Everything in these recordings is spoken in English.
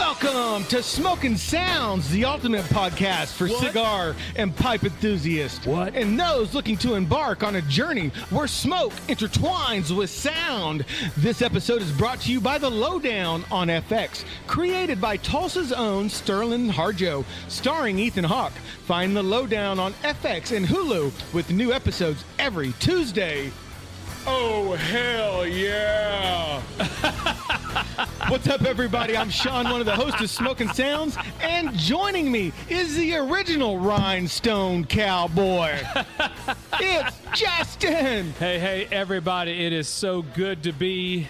Welcome to Smoking Sounds, the ultimate podcast for cigar and pipe enthusiasts. And those looking to embark on a journey where smoke intertwines with sound. This episode is brought to you by The Lowdown on FX, created by Tulsa's own Sterling Harjo, starring Ethan Hawke. Find The Lowdown on FX and Hulu with new episodes every Tuesday. Oh, hell yeah. What's up, everybody? I'm Sean, one of the hosts of Smoking Sounds, and joining me is the original Rhinestone Cowboy. It's Justin. Hey, everybody. It is so good to be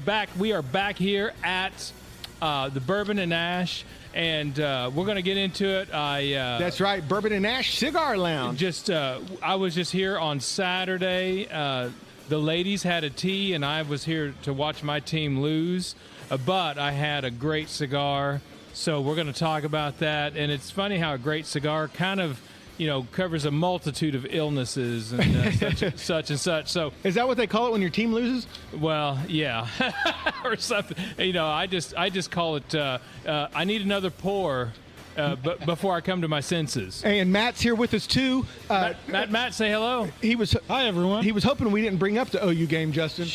back. We are back here at the Bourbon and Ash, and we're going to get into it. That's right, Bourbon and Ash Cigar Lounge. I was just here on Saturday. The ladies had a tea, and I was here to watch my team lose. But I had a great cigar, so we're going to talk about that. And it's funny how a great cigar kind of, covers a multitude of illnesses and such and such. So is that what they call it when your team loses? Well, yeah, or something. I just call it. I need another pour. But before I come to my senses. And Matt's here with us too. Matt, say hello. Hi, everyone. He was hoping we didn't bring up the OU game, Justin.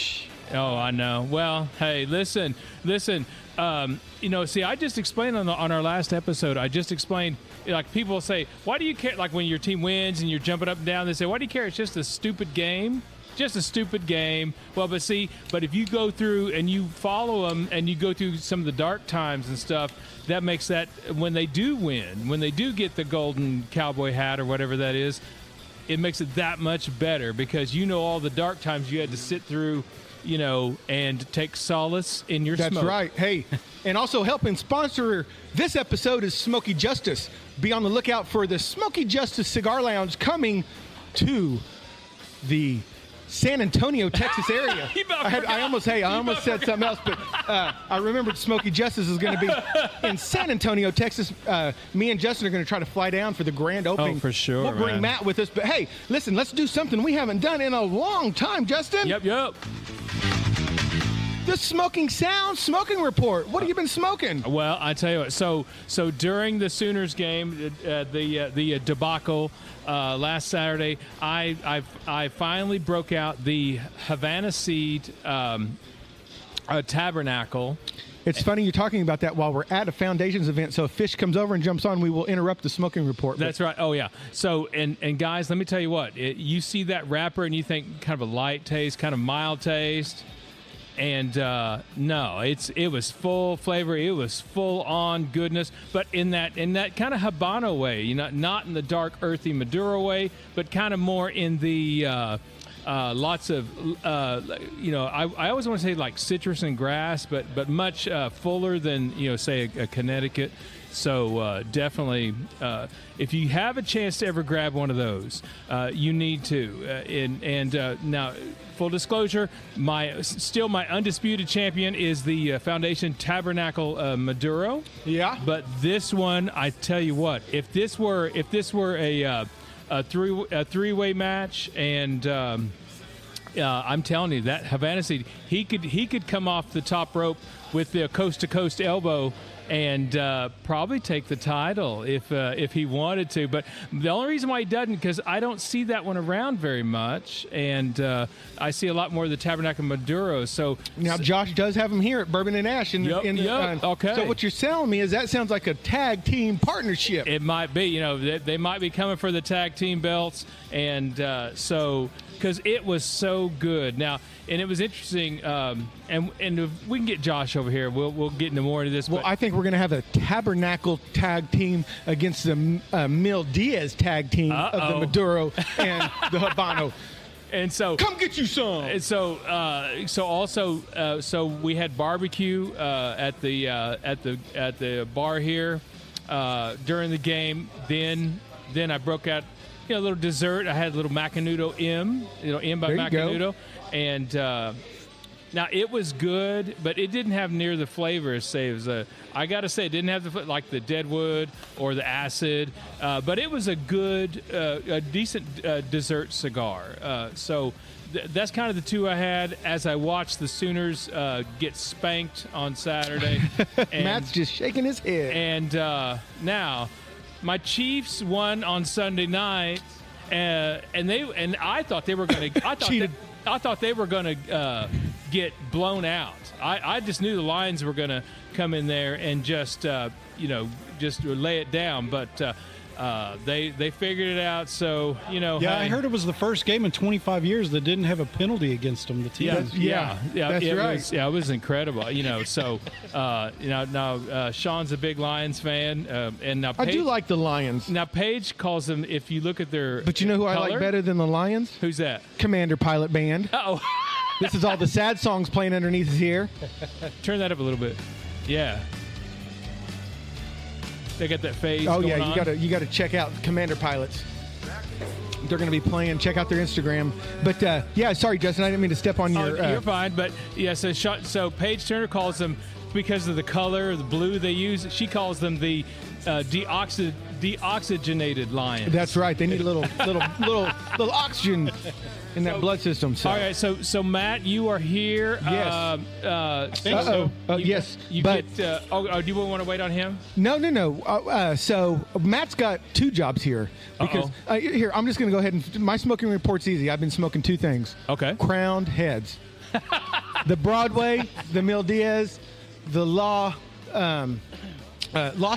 Oh, I know. Well, hey, listen. See, I just explained on our last episode. I just explained. Like, people say, why do you care? Like, when your team wins and you're jumping up and down, they say, why do you care? It's just a stupid game. Just a stupid game. Well, but if you go through and you follow them and you go through some of the dark times and stuff, that makes that, when they do win, when they do get the golden cowboy hat or whatever that is, it makes it that much better because all the dark times you had to sit through, and take solace in your smoke. That's right. Hey, and also helping sponsor this episode is Smoky Justice. Be on the lookout for the Smoky Justice Cigar Lounge coming to the San Antonio, Texas area. I almost said something else, but I remembered Smoky Justice is going to be in San Antonio, Texas. Me and Justin are going to try to fly down for the grand opening. Oh, for sure. We'll bring Matt with us. But hey, listen, let's do something we haven't done in a long time, Justin. Yep. The Smoking Sound Smoking Report. What have you been smoking? Well, I tell you what. So during the Sooners game, the debacle last Saturday, I finally broke out the Havana Seed Tabernacle. It's funny you're talking about that while we're at a Foundations event. So if Fish comes over and jumps on, we will interrupt the smoking report. That's right. Oh, yeah. So, and guys, let me tell you what. You see that wrapper and you think kind of a light taste, kind of mild taste. And no, it was full flavor. It was full on goodness, but in that kind of Habano way, not in the dark, earthy Maduro way, but kind of more in the lots of I always want to say like citrus and grass, but much fuller than say a Connecticut. So definitely, if you have a chance to ever grab one of those, you need to. Now, full disclosure, my undisputed champion is the Foundation Tabernacle Maduro. Yeah. But this one, I tell you what, if this were a three-way match, and I'm telling you that Havana Seed, he could come off the top rope with the coast-to-coast elbow and probably take the title if he wanted to. But the only reason why he doesn't, because I don't see that one around very much, and I see a lot more of the Tabernacle Maduro. So now Josh does have him here at Bourbon and Ash. Okay. So what you're telling me is that sounds like a tag team partnership. It might be. They might be coming for the tag team belts, and so because it was so good. Now, and it was interesting, and if we can get Josh over here, we'll get into more of this. Well, I think we're going to have a Tabernacle tag team against the Mil Diaz tag team of the Maduro and the Habano. And so, come get you some. And so we had barbecue at the bar here during the game. Then I broke out a little dessert. I had a little Macanudo M by Macanudo, and Now, it was good, but it didn't have near the flavor as say as I got to say, it didn't have like the Deadwood or the Acid, but it was a good, a decent dessert cigar. So that's kind of the two I had as I watched the Sooners get spanked on Saturday. And, Matt's just shaking his head. And now, my Chiefs won on Sunday night, and I thought they were going to. I thought they were going to get blown out. I just knew the Lions were going to come in there and just just lay it down, but they figured it out. So Yeah, hey. I heard it was the first game in 25 years that didn't have a penalty against them. The team. Yeah, that's right. It was incredible. So now Sean's a big Lions fan, and now Paige, I do like the Lions. Now Paige calls them. If you look at their, But you know who I like color? better than the Lions? Who's that? Commander Pilot Band. Oh, This is all the sad songs playing underneath his ear. turn that up a little bit. Yeah. They got that phase. Oh going yeah, on. you gotta check out Commander Pilots. They're going to be playing. Check out their Instagram. But yeah, sorry, Justin, I didn't mean to step on your. You're fine, but yeah. So Paige Turner calls them because of the color, the blue they use. She calls them the deoxygenated Lions. That's right. They need a little oxygen in that blood system. So. All right, so Matt, you are here. Yes. Yes. You but get. Do you want to wait on him? No. So Matt's got two jobs here because here I'm just going to go ahead and my smoking report's easy. I've been smoking two things. Okay. Crowned heads, the Broadway, the Mil Diaz, the Los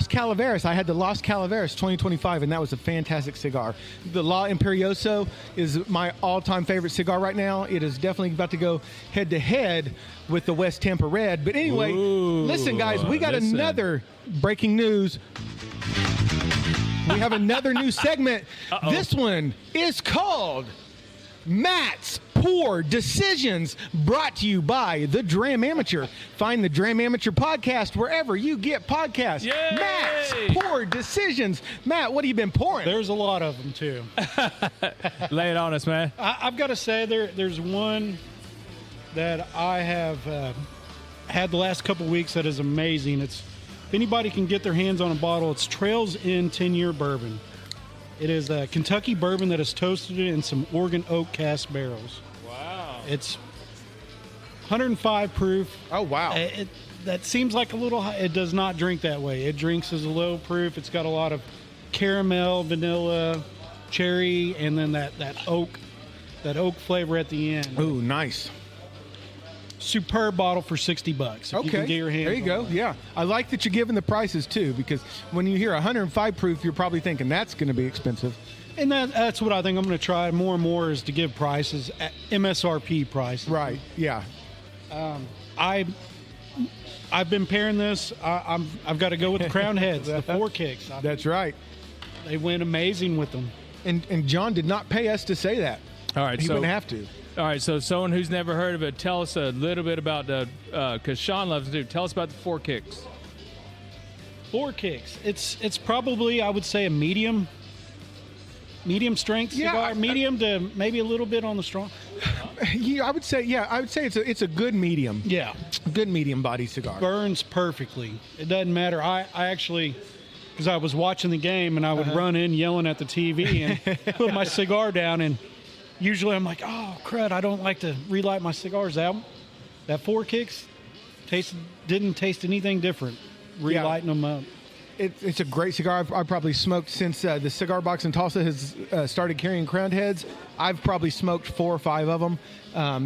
Calaveras. I had the Los Calaveras 2025, and that was a fantastic cigar. The La Imperioso is my all-time favorite cigar right now. It is definitely about to go head-to-head with the West Tampa Red. But anyway, listen, guys, we got another breaking news. We have another new segment. This one is called Matt's Poor Decisions, brought to you by The Dram Amateur. Find The Dram Amateur podcast wherever you get podcasts. Yay! Matt's Poor Decisions. Matt, what have you been pouring? There's a lot of them too. Lay it on us, man. I've got to say there's one that I have had the last couple weeks that is amazing. If anybody can get their hands on a bottle, it's Trails Inn 10-year bourbon. It is a Kentucky bourbon that is toasted in some Oregon oak cast barrels. Wow. It's 105 proof. Oh, wow. That seems like a little high. It does not drink that way. It drinks as a low proof. It's got a lot of caramel, vanilla, cherry, and then that oak flavor at the end. Ooh, nice. Superb bottle for $60. If Okay. you can get your hands there you on go. it. Yeah. I like that you're giving the prices, too, because when you hear 105 proof, you're probably thinking that's going to be expensive. And that's what I think I'm going to try more and more is to give prices at MSRP prices. Right. Yeah. I've been pairing this. I've got to go with the Crown Heads, the 4 kicks. That's right. They went amazing with them. And John did not pay us to say that. All right, He so wouldn't have to. all right, so someone who's never heard of it, tell us a little bit about because Sean loves to do. Tell us about the 4 kicks. 4 kicks. It's probably, I would say, a medium strength Yeah, cigar. Medium to maybe a little bit on the strong. Yeah, I would say it's a good medium. Yeah. Good medium body cigar. Burns perfectly. It doesn't matter. I actually, because I was watching the game and I would run in yelling at the TV and put my cigar down, and usually I'm like, oh crud, I don't like to relight my cigars out. That 4 kicks didn't taste anything different. Relighting them up. It's a great cigar. I've probably smoked since the cigar box in Tulsa has started carrying Crowned Heads. I've probably smoked 4 or 5 of them. I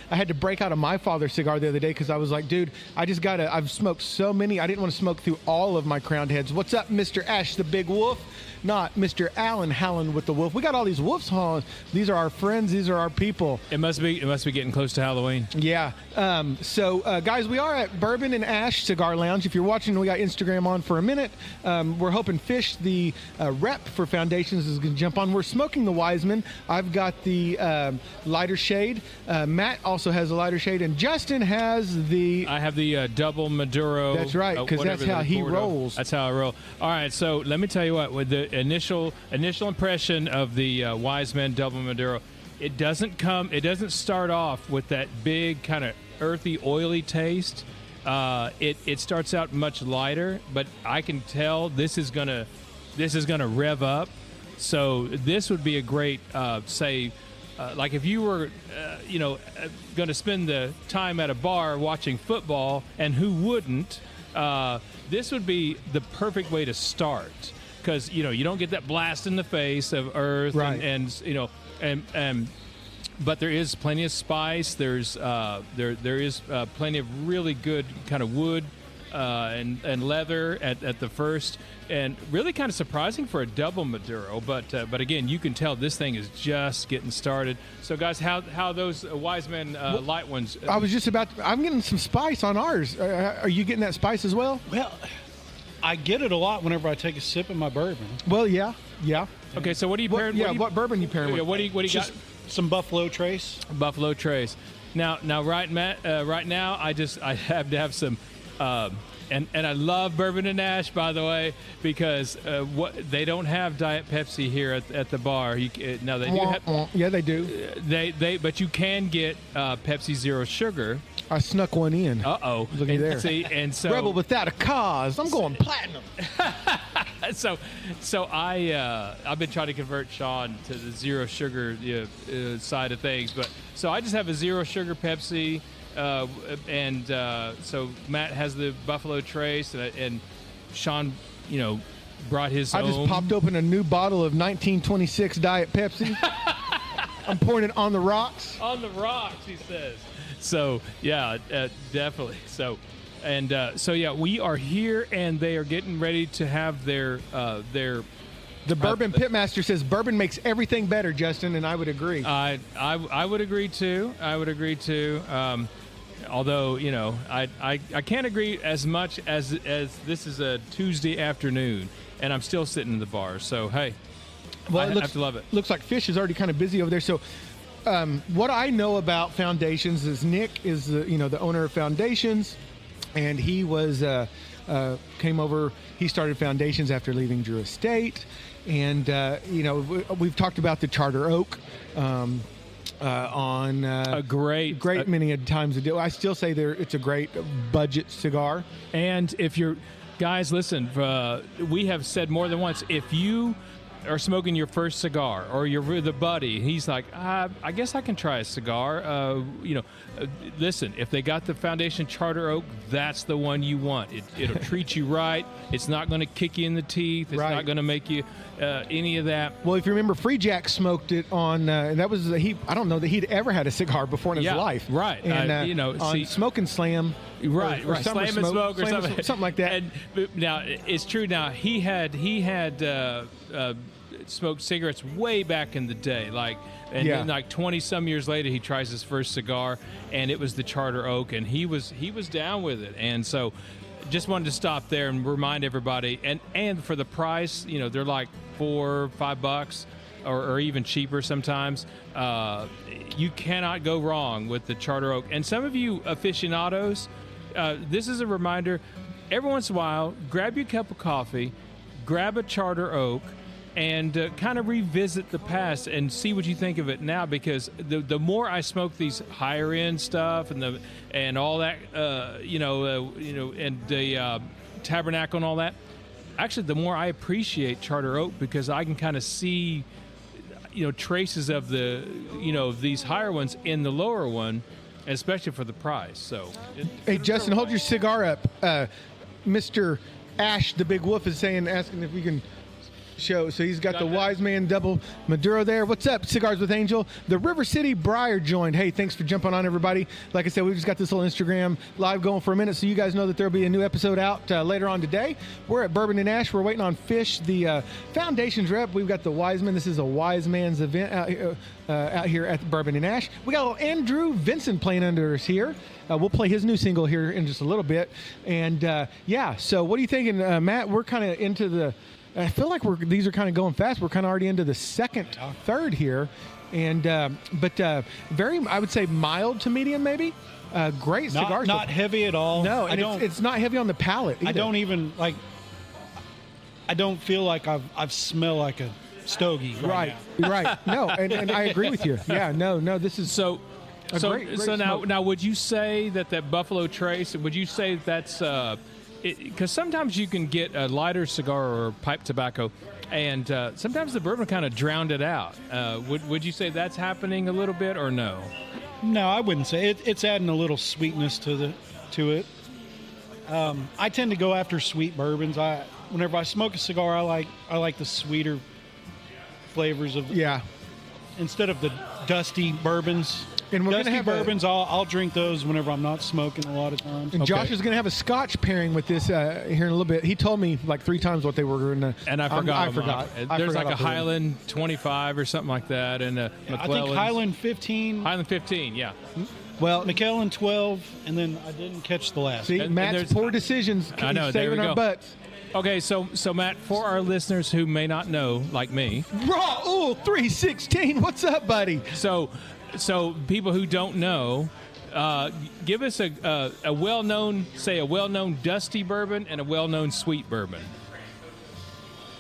had to break out of my father's cigar the other day because I was like, dude, I've smoked so many. I didn't want to smoke through all of my Crowned Heads. What's up, Mr. Ash, the big wolf? Not Mr. Allen howling with the wolf. We got all these wolves hauling. These are our friends. These are our people. It must be getting close to Halloween. Yeah. Guys, we are at Bourbon and Ash Cigar Lounge. If you're watching, we got Instagram on for a minute. We're hoping Fish, the rep for Foundations, is going to jump on. We're smoking the Wiseman. I've got the lighter shade. Matt also has a lighter shade, and Justin has the. I have the double Maduro. That's right, because that's how he rolls. That's how I roll. All right, so let me tell you what. With the initial impression of the Wiseman double Maduro, It doesn't start off with that big kind of earthy, oily taste. It starts out much lighter, but I can tell this is gonna rev up. So this would be a great like if you were going to spend the time at a bar watching football, and who wouldn't? This would be the perfect way to start, because you don't get that blast in the face of earth, right. and but there is plenty of spice. There's there is plenty of really good kind of wood and leather at the first, and really kind of surprising for a double Maduro. But again, you can tell this thing is just getting started. So guys, how those Wise Men light ones? I was just about. I'm getting some spice on ours. Are you getting that spice as well? Well, I get it a lot whenever I take a sip of my bourbon. Well, yeah. Okay, so what are you pairing? What bourbon you pairing with? What do you got? Some Buffalo Trace. Buffalo Trace. Now, right now, I have to have some, and I love Bourbon and Ash, by the way, because they don't have Diet Pepsi here at the bar. Now they do have. Yeah, they do. But you can get Pepsi Zero Sugar. I snuck one in. Uh-oh. Looky there. See, and so Rebel without a cause. I'm going platinum. So I've been trying to convert Sean to the zero sugar side of things, but so I just have a zero sugar Pepsi, and so Matt has the Buffalo Trace, and Sean, brought his own. I just popped open a new bottle of 1926 Diet Pepsi. I'm pouring it on the rocks. On the rocks, he says. So yeah, definitely. So. And so yeah, we are here, and they are getting ready to have their. The Bourbon Pitmaster says bourbon makes everything better, Justin, and I would agree. I would agree too. Although I can't agree as much as this is a Tuesday afternoon, and I'm still sitting in the bar. So hey, I have to love it. Looks like Fish is already kind of busy over there. So. What I know about Foundations is Nick is the owner of Foundations. And he was came over. He started Foundations after leaving Drew Estate, and we've talked about the Charter Oak on a great many times a day. I still say it's a great budget cigar. And if you're guys, listen, we have said more than once, if you are smoking your first cigar, or you're with a buddy, he's like, I guess I can try a cigar. Listen, if they got the Foundation Charter Oak, that's the one you want. It'll treat you right. It's not going to kick you in the teeth. It's not going to make you any of that. Well, if you remember, Free Jack smoked it on. That was I don't know that he'd ever had a cigar before in his life. Right. And on Smoke and Slam. Right. Slam and Smoke or something like that. And now it's true. Now he had smoked cigarettes way back in the day, then like 20 some years later he tries his first cigar, and it was the Charter Oak, and he was down with it. And so just wanted to stop there and remind everybody, and for the price, they're like $4 or $5 or even cheaper sometimes. You cannot go wrong with the Charter Oak. And some of you aficionados, this is a reminder, every once in a while, grab your cup of coffee, grab a Charter Oak, and kind of revisit the past and see what you think of it now, because the more I smoke these higher end stuff and all that, and the Tabernacle and all that, actually the more I appreciate Charter Oak, because I can kind of see traces of these higher ones in the lower one, especially for the price. So hey, Justin, hold your cigar up. Mr. Ash the Big Wolf is asking if we can show. So he's got the Wise Man Double Maduro there. What's up, Cigars with Angel? The River City Briar joined. Hey, thanks for jumping on, everybody. Like I said, we've just got this little Instagram live going for a minute, so you guys know that there'll be a new episode out later on today. We're at Bourbon and Ash. We're waiting on Fish, the Foundations rep. We've got the Wise Man. This is a Wise Man's event out here at Bourbon and Ash. We got a little Andrew Vincent playing under us here. We'll play his new single here in just a little bit. And so what are you thinking, Matt? We're kind of into the I feel like these are kind of going fast. We're kind of already into the third here, and but very, I would say, mild to medium, maybe. Great cigar. Not heavy at all. No, and it's not heavy on the palate either. I don't even I don't feel like I've smelled like a stogie. Right. No, and I agree with you. Yeah, no, this is So great now would you say that Buffalo Trace, would you say that's because sometimes you can get a lighter cigar or pipe tobacco and sometimes the bourbon kind of drowned it out. Would you say that's happening a little bit or no? No, I wouldn't say it's adding a little sweetness to it. I tend to go after sweet bourbons. Whenever I smoke a cigar, I like the sweeter flavors of instead of the dusty bourbons. And we're Dusty gonna have bourbons, I'll drink those whenever I'm not smoking a lot of times. And Josh is going to have a Scotch pairing with this here in a little bit. He told me like 3 times what they were going to. And I forgot. I forgot. There's like a Highland 25 or something like that, and a McClellan's. I think Highland 15. Highland 15, yeah. Well, McKellen 12, and then I didn't catch the last. See, And Matt's poor decisions. I know, He's there saving we our go. butts. Okay, so Matt, for our listeners who may not know, like me, Raul 316. What's up, buddy? so people who don't know, give us a well-known dusty bourbon and a well-known sweet bourbon.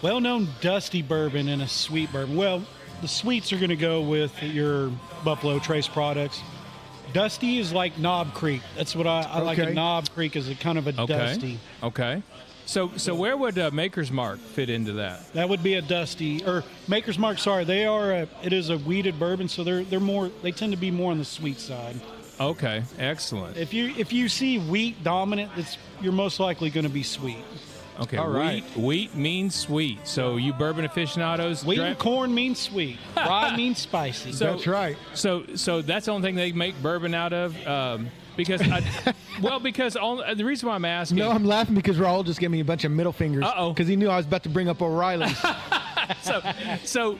Well-known dusty bourbon and a sweet bourbon. Well, the sweets are going to go with your Buffalo Trace products. Dusty is like Knob Creek. That's what I like. A Knob Creek is a kind of a dusty. Okay. So where would Maker's Mark fit into that? That would be a dusty or Maker's Mark. Sorry, it is a wheated bourbon, so they tend to be more on the sweet side. Okay, excellent. If you see wheat dominant, you're most likely going to be sweet. Okay, all right. Wheat means sweet. So you bourbon aficionados, Wheat and corn means sweet. Rye means spicy. That's right. So that's the only thing they make bourbon out of. Because the reason why I'm asking. No, I'm laughing because Raul just gave me a bunch of middle fingers. Uh-oh. Because he knew I was about to bring up O'Reilly's. So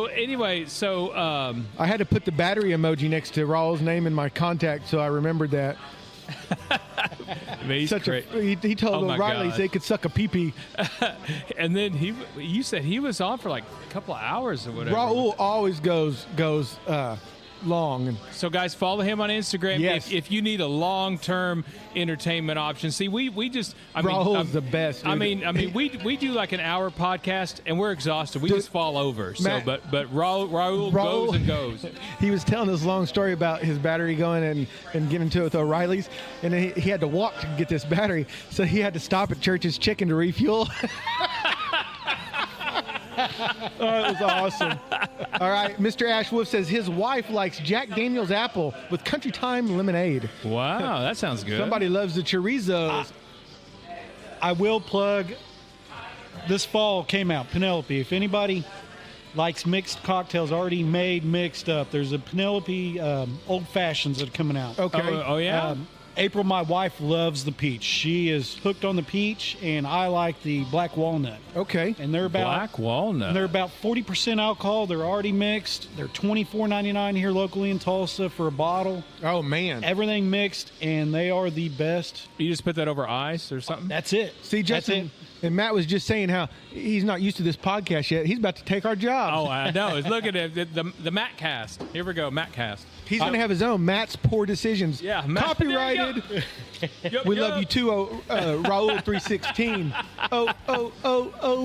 anyway, I had to put the battery emoji next to Raul's name in my contact, so I remembered that. he's great. He told Oh, O'Reilly's they could suck a pee-pee. And then you said he was on for like a couple of hours or whatever. Raul always goes long. And so guys, follow him on Instagram. Yes. If you need a long-term entertainment option. See, we just Raul's the best. I dude. mean, we do like an hour podcast and we're exhausted. We just fall over. Matt, but Raul goes and goes. He was telling this long story about his battery going and getting into it with O'Reilly's, and he had to walk to get this battery, so he had to stop at Church's Chicken to refuel. Oh, it was awesome. All right, Mr. Ash Wolf says his wife likes Jack Daniel's apple with Country Time lemonade. Wow, that sounds good. Somebody loves the chorizos. I will plug. This fall came out Penelope. If anybody likes mixed cocktails already made, mixed up, there's a Penelope old fashions that are coming out. Okay. Oh yeah. April, my wife, loves the peach. She is hooked on the peach, and I like the black walnut. Okay. And they're about Black walnut. And they're about 40% alcohol. They're already mixed. They're $24.99 here locally in Tulsa for a bottle. Oh, man. Everything mixed, and they are the best. You just put that over ice or something? That's it. See, Justin, That's it. and Matt was just saying how he's not used to this podcast yet. He's about to take our job. Oh, I know. Look at it. The Matt cast. Here we go, Matt cast. He's going to have his own Matt's Poor Decisions. Yeah, Matt, Copyrighted. Yup, We yup. love you too, Raul 316.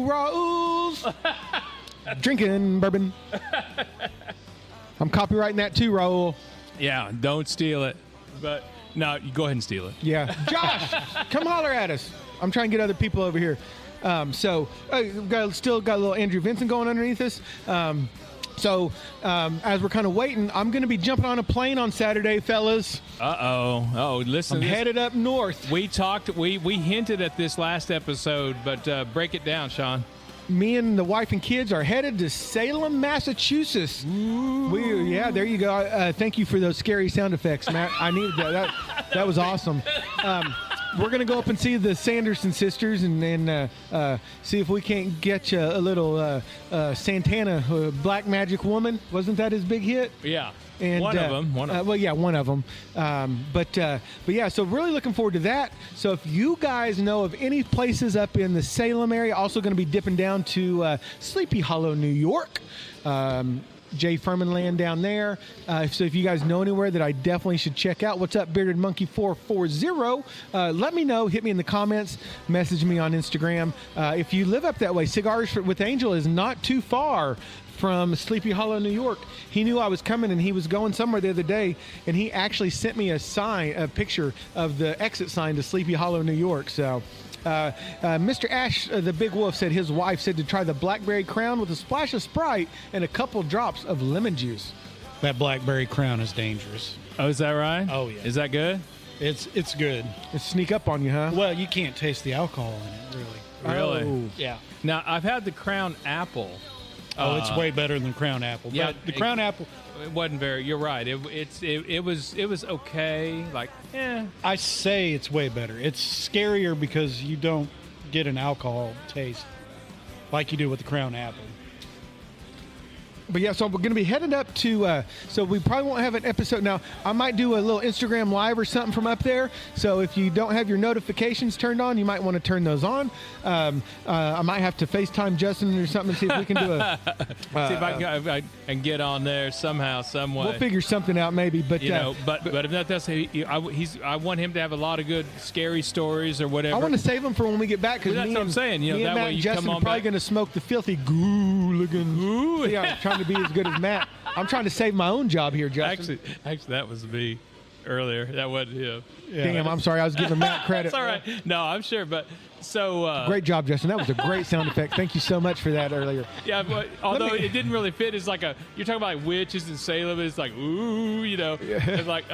Raul's drinking bourbon. I'm copywriting that too, Raul. Yeah, don't steal it. But no, you go ahead and steal it. Yeah, Josh, come holler at us. I'm trying to get other people over here. We've still got a little Andrew Vincent going underneath us. As we're kind of waiting, I'm going to be jumping on a plane on Saturday, fellas. Oh, listen. I'm headed up north. We hinted at this last episode, but break it down, Sean. Me and the wife and kids are headed to Salem, Massachusetts. There you go. Thank you for those scary sound effects, Matt. I needed that. That was awesome. We're going to go up and see the Sanderson sisters and see if we can't get you a little Santana, Black Magic Woman. Wasn't that his big hit? Yeah. And, one of them. one of them. But yeah, so really looking forward to that. So if you guys know of any places up in the Salem area, also going to be dipping down to Sleepy Hollow, New York. Jay Furman Land down there. So if you guys know anywhere that I definitely should check out, what's up, Bearded Monkey 440? Let me know. Hit me in the comments. Message me on Instagram. If you live up that way, Cigars with Angel is not too far from Sleepy Hollow, New York. He knew I was coming and he was going somewhere the other day, and he actually sent me a picture of the exit sign to Sleepy Hollow, New York. So Mr. Ash, the Big Wolf, said his wife said to try the Blackberry Crown with a splash of Sprite and a couple drops of lemon juice. That Blackberry Crown is dangerous. Oh, is that right? Oh, yeah. Is that good? It's good. It sneak up on you, huh? Well, you can't taste the alcohol in it, really. Really? Oh. Yeah. Now, I've had the Crown Apple. Oh, it's way better than Crown Apple. Yeah, But the Crown Apple, It wasn't very. You're right. It was okay. Like, I say it's way better. It's scarier because you don't get an alcohol taste like you do with the Crown Apple. But yeah, so we're going to be headed up to, so we probably won't have an episode. Now, I might do a little Instagram live or something from up there. So if you don't have your notifications turned on, you might want to turn those on. I might have to FaceTime Justin or something and see if we can do a... see if I can get on there somehow, some way. We'll figure something out maybe. But but if not, that's I want him to have a lot of good scary stories or whatever. I want to save them for when we get back. Because that's what I'm saying. Me and that Matt way and you Justin come are on probably back. going to smoke the filthy goo-looking. Yeah, I'm trying to be as good as Matt. I'm trying to save my own job here, Justin. Actually, that was me earlier. That wasn't him. Yeah. Damn, I'm sorry. I was giving Matt credit. That's all right. No, I'm sure, but so great job, Justin. That was a great sound effect. Thank you so much for that earlier. Yeah, but although it didn't really fit, it's like you're talking about like witches in Salem. It's like ooh, it's like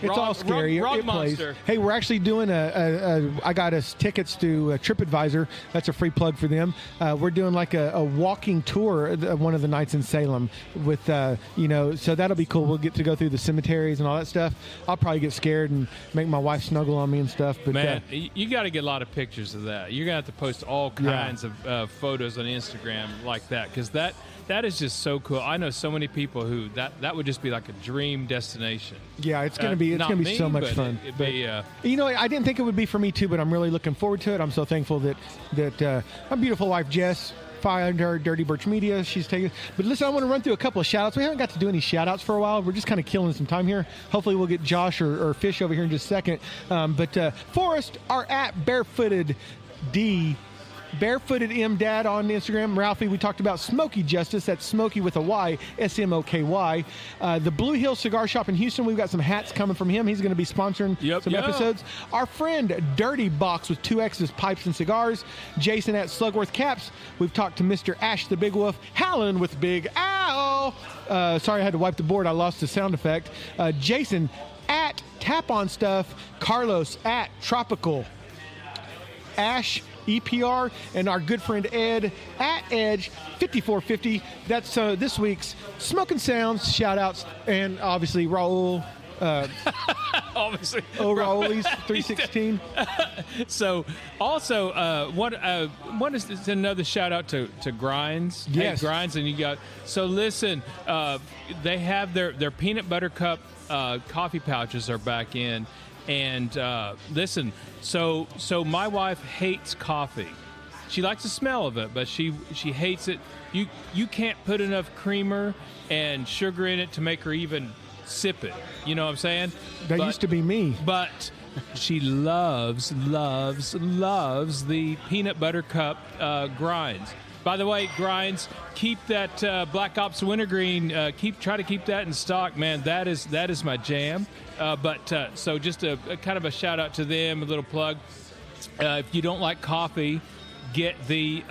It's all scary. Rock it plays. monster. Hey, we're actually doing I got us tickets to TripAdvisor. That's a free plug for them. We're doing like a walking tour one of the nights in Salem with, so that'll be cool. We'll get to go through the cemeteries and all that stuff. I'll probably get scared and make my wife snuggle on me and stuff. But man, you got to get a lot of pictures of that. You're going to have to post all kinds of photos on Instagram like that because that is just so cool. I know so many people who that would just be like a dream destination. Yeah, it's gonna be so much fun. I didn't think it would be for me too, but I'm really looking forward to it. I'm so thankful that my beautiful wife Jess find her Dirty Birch Media. She's taking. But listen, I want to run through a couple of shout outs. We haven't got to do any shout outs for a while. We're just kind of killing some time here. Hopefully we'll get Josh or Fish over here in just a second. But Forrest, our at Barefooted M Dad on Instagram. Ralphie, we talked about Smoky Justice. That's Smoky with a Y, SMOKY. The Blue Hill Cigar Shop in Houston. We've got some hats coming from him. He's going to be sponsoring some episodes. Our friend Dirty Box with 2 X's Pipes and Cigars. Jason at Slugworth Caps. We've talked to Mr. Ash the Big Wolf. Howlin' with Big Ow. Sorry, I had to wipe the board. I lost the sound effect. Jason at Tap On Stuff. Carlos at Tropical. Ash EPR, and our good friend Ed at Edge 5450. That's this week's Smoking Sounds shout outs, and obviously Raul. Obviously, Raul's 316. So, also, one is another shout out to Grinds. Yes, hey, Grinds, and you got. So listen, they have their peanut butter cup coffee pouches are back in. And listen, so my wife hates coffee. She likes the smell of it, but she hates it. You can't put enough creamer and sugar in it to make her even sip it. You know what I'm saying? That used to be me. But she loves the peanut butter cup Grinds. By the way, Grinds, keep that Black Ops Wintergreen. Try to keep that in stock, man. That is my jam. So just a kind of a shout out to them, a little plug. If you don't like coffee, get the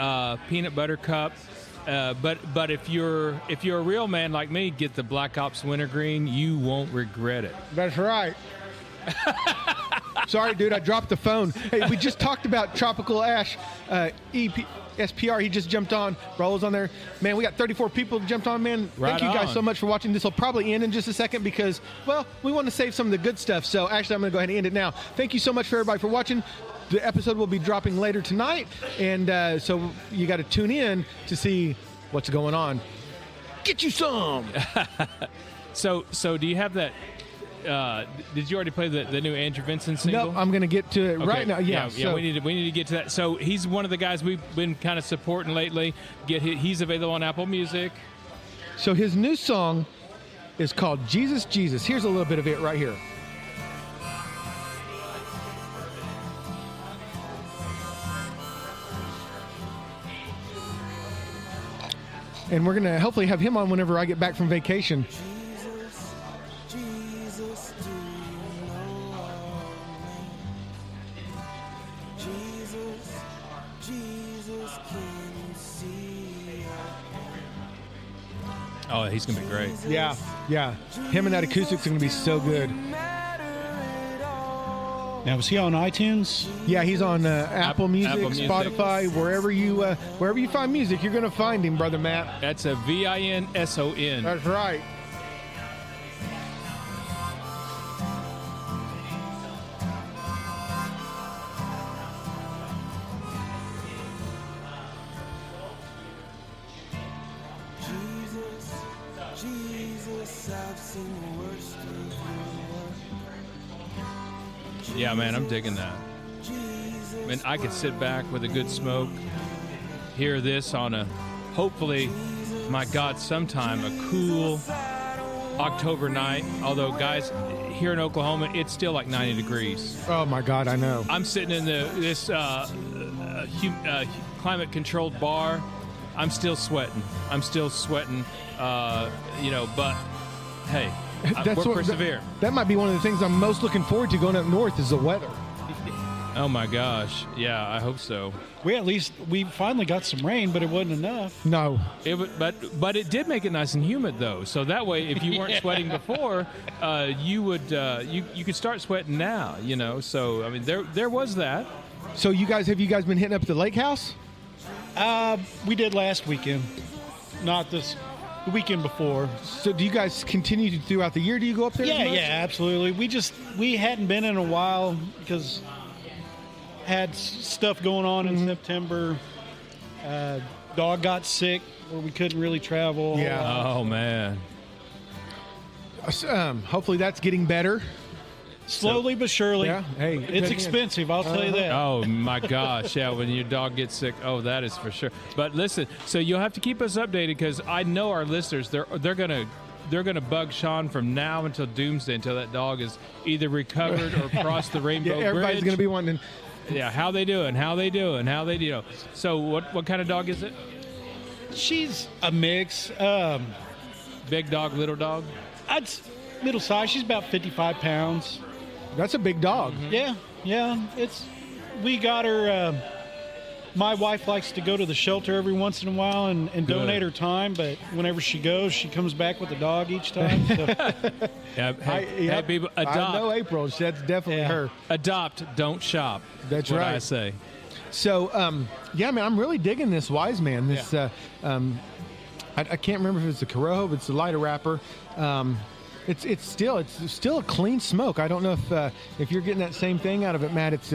peanut butter cup. But if you're a real man like me, get the Black Ops Wintergreen. You won't regret it. That's right. Sorry, dude, I dropped the phone. Hey, we just talked about Tropical Ash, SPR. He just jumped on. Raul's on there. Man, we got 34 people that jumped on, man. Thank you guys so much for watching. This will probably end in just a second because, well, we want to save some of the good stuff. So actually, I'm going to go ahead and end it now. Thank you so much for everybody for watching. The episode will be dropping later tonight, and so you got to tune in to see what's going on. Get you some. So do you have that? Did you already play the new Andrew Vincent single? No, I'm going to get to it right now. Yeah, we need to get to that. So he's one of the guys we've been kind of supporting lately. He's available on Apple Music. So his new song is called Jesus, Jesus. Here's a little bit of it right here. And we're going to hopefully have him on whenever I get back from vacation. Jesus, Jesus, do you know of me? Jesus, Jesus, can you see Oh, he's going to be great. Yeah. Him and that acoustic's going to be so good. Now, was he on iTunes? Yeah, he's on Apple Music, Apple Music. Spotify, wherever you find music, you're going to find him, Brother Matt. That's a VINSON. That's right. Jesus, Jesus, I've seen the worst of your work. Yeah, man, I'm digging that. Man, I could sit back with a good smoke, hear this on a, hopefully, my God, sometime a cool October night. Although, guys, here in Oklahoma, it's still like 90 degrees. Oh, my God, I know. I'm sitting in this climate-controlled bar. I'm still sweating. But hey, we're persevere. That might be one of the things I'm most looking forward to going up north is the weather. Oh my gosh, yeah, I hope so. We finally got some rain, but it wasn't enough. No. But it did make it nice and humid though. So that way, if you weren't sweating before, you could start sweating now. So I mean, there was that. So have you guys been hitting up the lake house? We did last weekend, not the weekend before. So do you guys continue throughout the year? Do you go up there? Yeah, absolutely. We hadn't been in a while because had stuff going on in September. Dog got sick where we couldn't really travel. Yeah. Oh man. Hopefully that's getting better. Slowly but surely. Yeah. Hey, It's expensive, I'll tell you that. Oh my gosh, yeah, when your dog gets sick, that is for sure. But listen, so you'll have to keep us updated because I know our listeners, they're gonna bug Sean from now until doomsday until that dog is either recovered or crossed the rainbow bridge. Everybody's gonna be wanting. Yeah, how they doing? So what kind of dog is it? She's a mix. Big dog, little dog? Middle size. She's about 55 pounds. That's a big dog. Yeah. We got her. My wife likes to go to the shelter every once in a while and donate her time, but whenever she goes, she comes back with a dog each time. So. Hey, people, adopt. I know April. That's definitely her. Adopt, don't shop. That's what right. I say. So, man, I'm really digging this Wise Man. This, I can't remember if it's the Corojo, but it's the lighter wrapper. It's still a clean smoke. I don't know if you're getting that same thing out of it, Matt. It's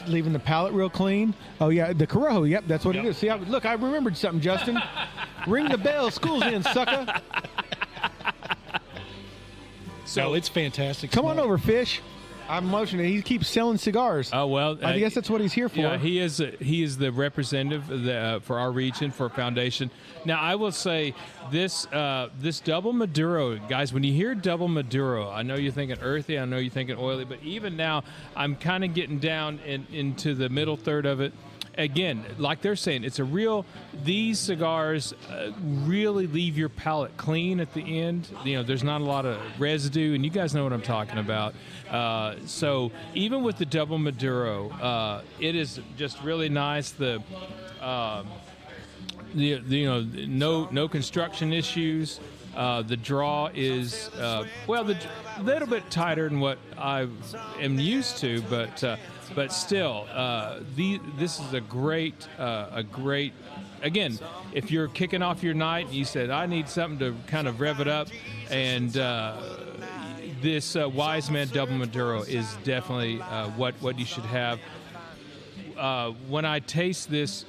leaving the palate real clean. Oh yeah, the Corojo. Yep, that's what it is. See, look, I remembered something, Justin. Ring the bell. School's in, sucker. So it's fantastic. Come on over, Fish. I'm motioning. He keeps selling cigars. Oh well, I guess that's what he's here for. Yeah, he is the representative for our region for Foundation. Now I will say this double Maduro, guys. When you hear double Maduro, I know you're thinking earthy, I know you're thinking oily, but even now I'm kind of getting down into the middle third of it. Again, like they're saying, these cigars really leave your palate clean at the end. There's not a lot of residue, and you guys know what I'm talking about. So even with the double Maduro, it is just really nice. No construction issues. The draw is a little bit tighter than what I am used to, but still, this is a great. Again, if you're kicking off your night and you said, I need something to kind of rev it up, and this Wise Man Double Maduro is definitely what you should have. When I taste this,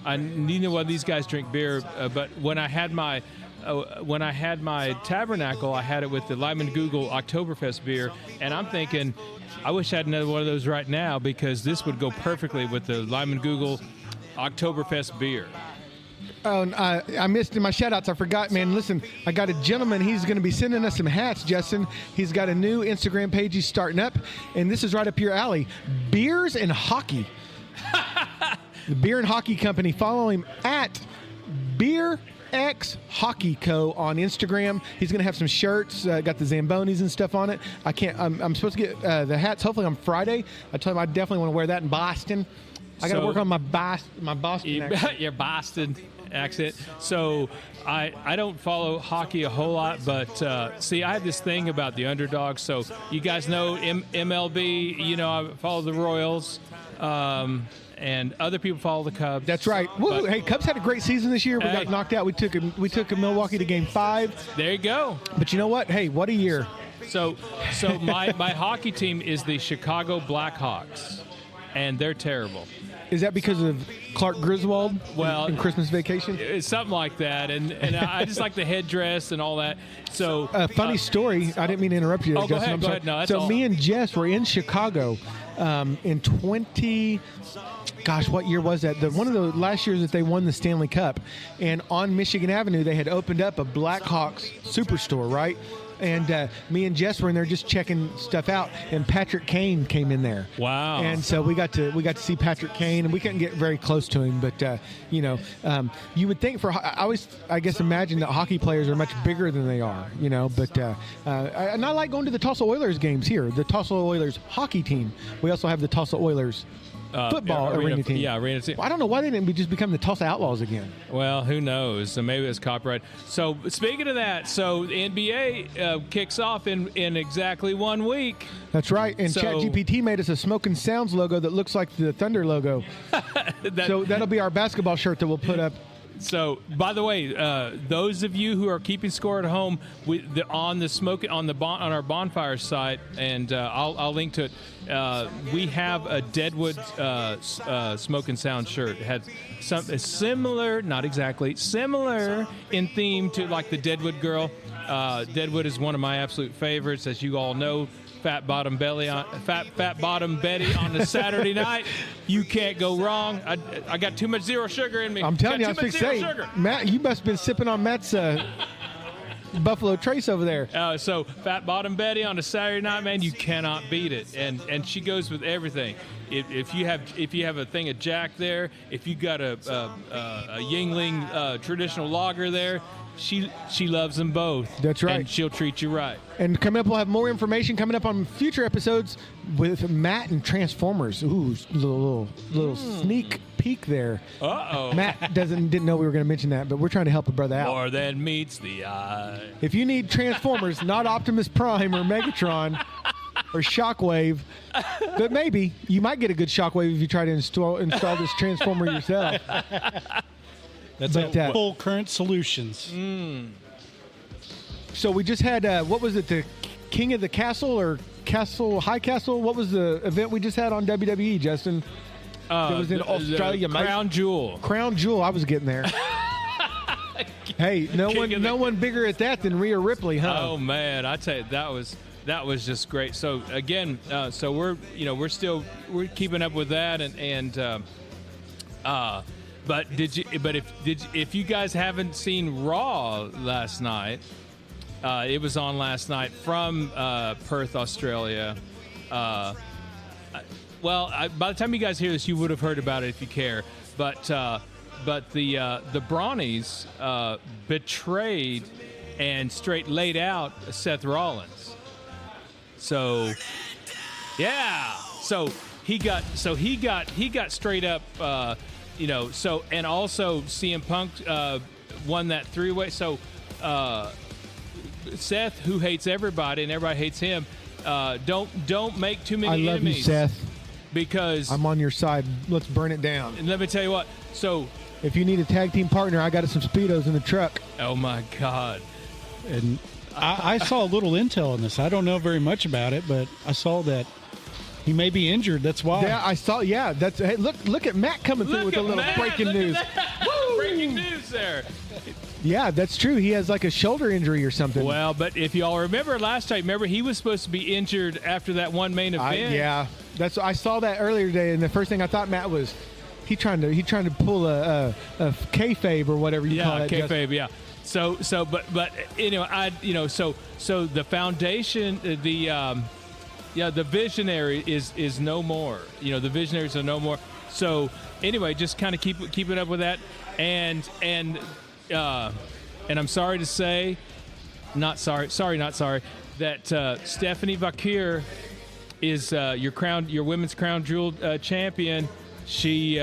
I neither one of these guys drink beer, but when I had my Tabernacle, I had it with the Lyman Google Oktoberfest beer, and I'm thinking, I wish I had another one of those right now because this would go perfectly with the Lyman Google Oktoberfest beer. Oh, and, I missed in my shout-outs. I forgot, man. Listen, I got a gentleman. He's going to be sending us some hats, Justin. He's got a new Instagram page he's starting up, and this is right up your alley. Beers and Hockey. The Beer and Hockey Company. Follow him at Beer X Hockey Co. on Instagram. He's going to have some shirts, got the Zambonis and stuff on it. I'm supposed to get the hats hopefully on Friday. I told him I definitely want to wear that in Boston. I got to work on my Boston accent. Your Boston accent. So I don't follow hockey a whole lot, but see, I have this thing about the underdogs. So you guys know MLB, I follow the Royals. And other people follow the Cubs. That's right. Woo, hey, Cubs had a great season this year. We got knocked out. We took Milwaukee to Game 5. There you go. But you know what? Hey, what a year. So my hockey team is the Chicago Blackhawks, and they're terrible. Is that because of Clark Griswold in Christmas Vacation? It's something like that, and I just like the headdress and all that. So funny story. I didn't mean to interrupt you. Oh, go ahead. No, that's all. Me and Jess were in Chicago in 20. Gosh, what year was that? One of the last years that they won the Stanley Cup. And on Michigan Avenue, they had opened up a Blackhawks superstore, right? And me and Jess were in there just checking stuff out, and Patrick Kane came in there. Wow! And so we got to see Patrick Kane, and we couldn't get very close to him, but you would think I guess imagine that hockey players are much bigger than they are, But and I like going to the Tulsa Oilers games here. The Tulsa Oilers hockey team. We also have the Tulsa Oilers football arena team. Yeah, arena team. Well, I don't know why they didn't just become the Tulsa Outlaws again. Well, who knows? So maybe it's copyright. So speaking of that, so the NBA kicks off in exactly 1 week. That's right. And ChatGPT made us a Smoking Sounds logo that looks like the Thunder logo. So that'll be our basketball shirt that we'll put up. So, by the way, those of you who are keeping score at home on our bonfire site, and I'll link to it. We have a Deadwood Smoke and Sound shirt. It had something similar, not exactly similar in theme to like the Deadwood Girl. Deadwood is one of my absolute favorites, as you all know. Fat Bottom Betty on a Saturday night. You can't go wrong. I got too much zero sugar in me. I'm telling you, I was fixing to say, Matt, you must have been sipping on Matt's Buffalo Trace over there. So Fat Bottom Betty on a Saturday night, man, you cannot beat it. And she goes with everything. If you have a thing of Jack there, if you got a Yingling traditional lager there, she loves them both. That's right. And she'll treat you right. And coming up, we'll have more information coming up on future episodes with Matt and Transformers. Ooh, little sneak peek there. Uh-oh. Matt didn't know we were going to mention that, but we're trying to help a brother out. More than meets the eye. If you need Transformers, not Optimus Prime or Megatron or Shockwave, but maybe you might get a good Shockwave if you try to install this Transformer yourself. That's full current solutions. So we just had, what was it, the King of the Castle or High Castle? What was the event we just had on WWE, Justin? It was in Australia. Crown Jewel. Crown Jewel. I was getting there. Hey, no one bigger at that than Rhea Ripley, huh? Oh man, I tell you, that was just great. So again, so we're keeping up with that, but if you guys haven't seen Raw last night, it was on last night from Perth, Australia. By the time you guys hear this, you would have heard about it if you care. But the Brawnies betrayed and straight laid out Seth Rollins. So yeah, so he got straight up. And also CM Punk won that three-way. So Seth, who hates everybody and everybody hates him, don't make too many enemies. I love you, Seth. Because I'm on your side. Let's burn it down. And let me tell you what. So if you need a tag team partner, I got some Speedos in the truck. Oh my God. And I saw a little intel on this. I don't know very much about it, but I saw that he may be injured. That's why. Yeah, I saw. Yeah, that's. Hey, look at Matt coming through with a little breaking news. Breaking news there. Yeah, that's true. He has like a shoulder injury or something. Well, but if y'all remember last time, he was supposed to be injured after that one main event. I saw that earlier today, and the first thing I thought, Matt, was he trying to pull a kayfabe or whatever you call it. Kayfabe, yeah. So but so the foundation, the visionary is no more. The visionaries are no more. So anyway, just kind of keeping up with that, and I'm sorry to say, not sorry, that Stephanie Vakir is your women's crown jewel champion. She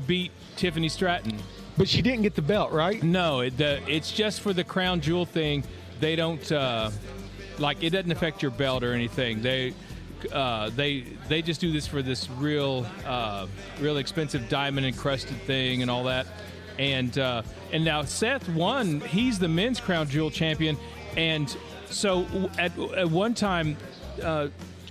beat Tiffany Stratton. But she didn't get the belt, right? No, it's just for the crown jewel thing. They don't it doesn't affect your belt or anything. They just do this for this real expensive diamond encrusted thing and all that. And now Seth won. He's the men's crown jewel champion. And so at one time,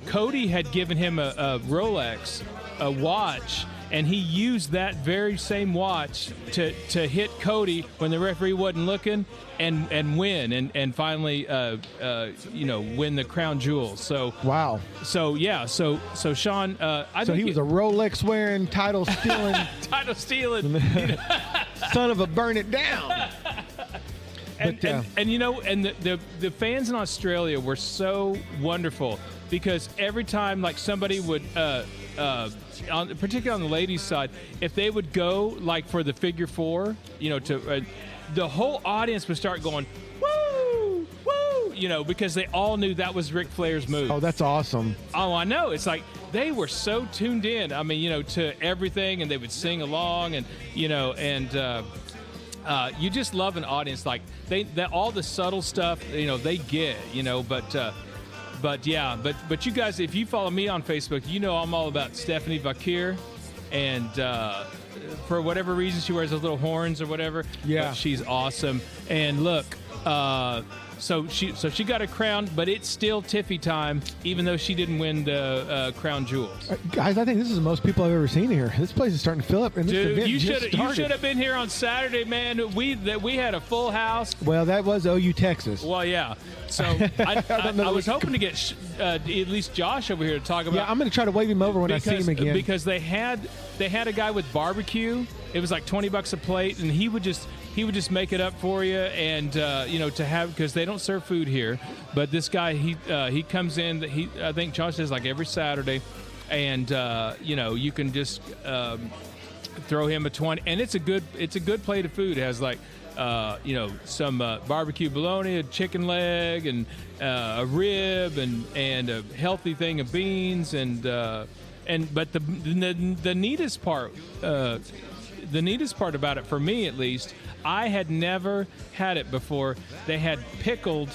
Cody had given him a Rolex, a watch. And he used that very same watch to hit Cody when the referee wasn't looking and win and finally win the crown jewel. So wow. So yeah. So Sean, I think he was a Rolex wearing, title stealing, son of a burn it down. And the fans in Australia were so wonderful because every time somebody would. Particularly on the ladies' side, if they would go for the figure four, the whole audience would start going, woo, woo, because they all knew that was Ric Flair's move. Oh, that's awesome. Oh, I know. It's like they were so tuned in. I mean, to everything, and they would sing along, and you just love an audience all the subtle stuff. They get. But you guys, if you follow me on Facebook, I'm all about Stephanie Vakir, and for whatever reason she wears those little horns or whatever. Yeah, but she's awesome. And look, so she got a crown, but it's still Tiffy time, even though she didn't win the crown jewels. Guys, I think this is the most people I've ever seen here. This place is starting to fill up, and this event you just should have been here on Saturday, man. We had a full house. Well, that was OU Texas. Well, yeah. So I was hoping to get at least Josh over here to talk about. Yeah, I'm going to try to wave him over when I see him again. Because they had a guy with barbecue. It was like $20 a plate, and he would just make it up for you, and to have, because they don't serve food here. But this guy, he comes in. I think Josh says every Saturday, and you can just throw him a 20, and it's a good plate of food. It has some barbecue bologna, a chicken leg, and a rib, and a healthy thing of beans, but the neatest part. The neatest part about it, for me at least, I had never had it before. They had pickled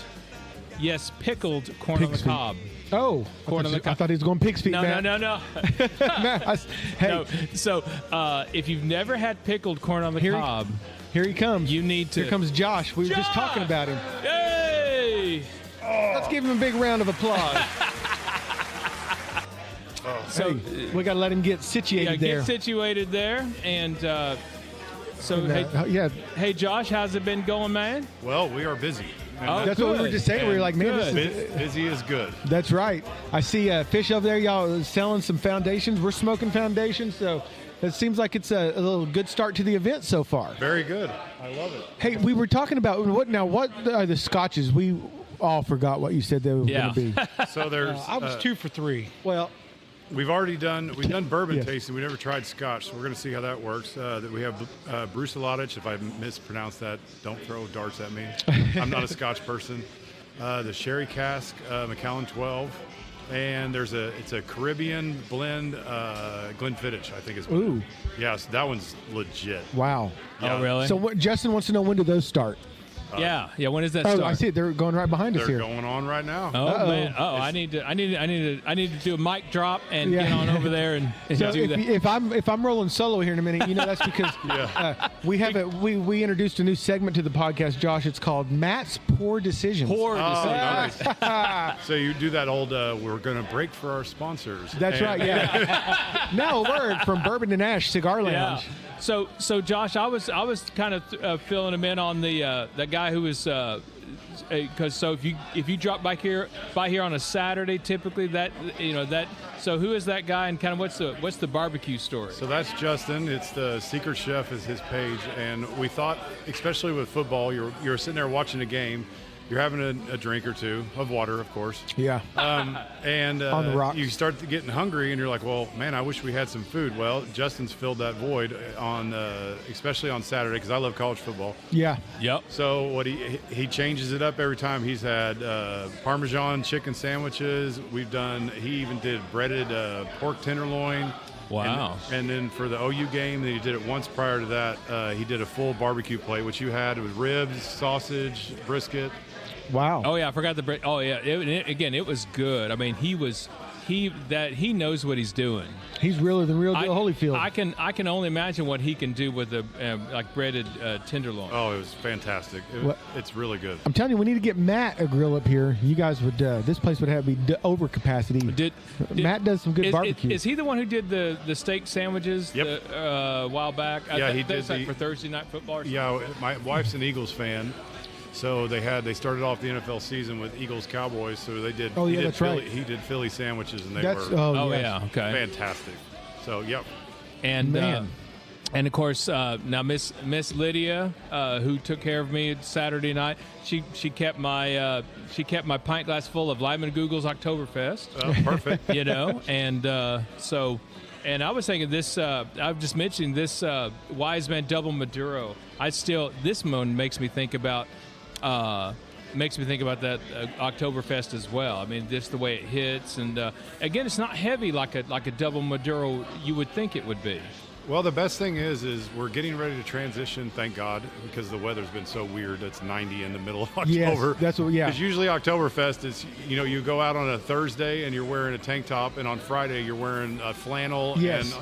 corn on the cob. Oh, corn on the cob. I thought he was going pig's feet. No. Hey. No. So if you've never had pickled corn on the cob, here he comes. You need to. Here comes Josh. We were just talking about him. Hey! Let's give him a big round of applause. So we got to let him get situated there. Get situated there, and Hey, Josh, how's it been going, man? Well, we are busy. That's what we were just saying. We were like, man, busy is good. That's right. I see Fish over there. Y'all selling some foundations. We're smoking foundations, so it seems like it's a little good start to the event so far. Very good. I love it. Hey, we were talking about what are the scotches? We all forgot what you said they were going to be. So there's. I was 2 for 3. Well. We've done bourbon tasting. We never tried scotch, so we're going to see how that works. That we have Bruceladich. If I mispronounce that, don't throw darts at me. I'm not a scotch person. The sherry cask, Macallan 12, and it's a Caribbean blend, Glenfiddich, I think is. Ooh. Yes, that one's legit. Wow. Yeah. Oh, really? So Justin wants to know, when do those start? Yeah. When does that start? I see it. They're going right behind us here. They're going on right now. Oh man! I need to do a mic drop and get on over there and so do that. If I'm rolling solo here in a minute, that's because we introduced a new segment to the podcast, Josh. It's called Matt's Poor Decisions. Nice. So you do that old. We're going to break for our sponsors. That's right. Yeah. Now a word from Bourbon and Ash Cigar Lounge. Yeah. So Josh, I was kind of filling him in on the guy who was because so if you drop by here on a Saturday, typically that so who is that guy and kind of what's the barbecue story? So that's Justin. It's the Secret Chef is his page, and we thought, especially with football, you're sitting there watching a game. You're having a drink or two of water, of course. Yeah. And On the rocks. you start getting hungry, and you're like, well, man, I wish we had some food. Well, Justin's filled that void on, especially on Saturday, because I love college football. Yeah. Yep. So what he changes it up every time. He's had Parmesan chicken sandwiches. He even did breaded pork tenderloin. Wow. And then for the OU game, he did it once prior to that. He did a full barbecue plate, which you had with ribs, sausage, brisket. Wow. Oh yeah, I forgot the bread. Oh yeah, it was good. I mean, he knows what he's doing. He's realer than real deal Holyfield. I can only imagine what he can do with the like breaded tenderloin. Oh, it was fantastic. It's really good. I'm telling you, we need to get Matt a grill up here. You guys would. This place would have to be over capacity. Matt does some good barbecue. Is he the one who did the steak sandwiches? Yep. A while back. Yeah, he did like for Thursday night football. Or something? Yeah, my wife's an Eagles fan. So they started off the NFL season with Eagles Cowboys. So they did. Oh yeah, that's Philly, right. He did Philly sandwiches, and they That's were yeah, okay, fantastic. So yep. And Man. and of course now Miss Lydia, who took care of me Saturday night, she kept my pint glass full of Lyman Google's Oktoberfest. Oh, perfect. And so. And I was thinking this. I've just mentioned this Wise Man Double Maduro. This one makes me think about that Oktoberfest as well. I mean, just the way it hits, and again, it's not heavy like a Double Maduro you would think it would be. Well, the best thing is we're getting ready to transition, thank God, because the weather's been so weird. It's 90 in the middle of October. Yes, that's what. Yeah. Because usually Oktoberfest is, you go out on a Thursday and you're wearing a tank top, and on Friday you're wearing a flannel. Yes.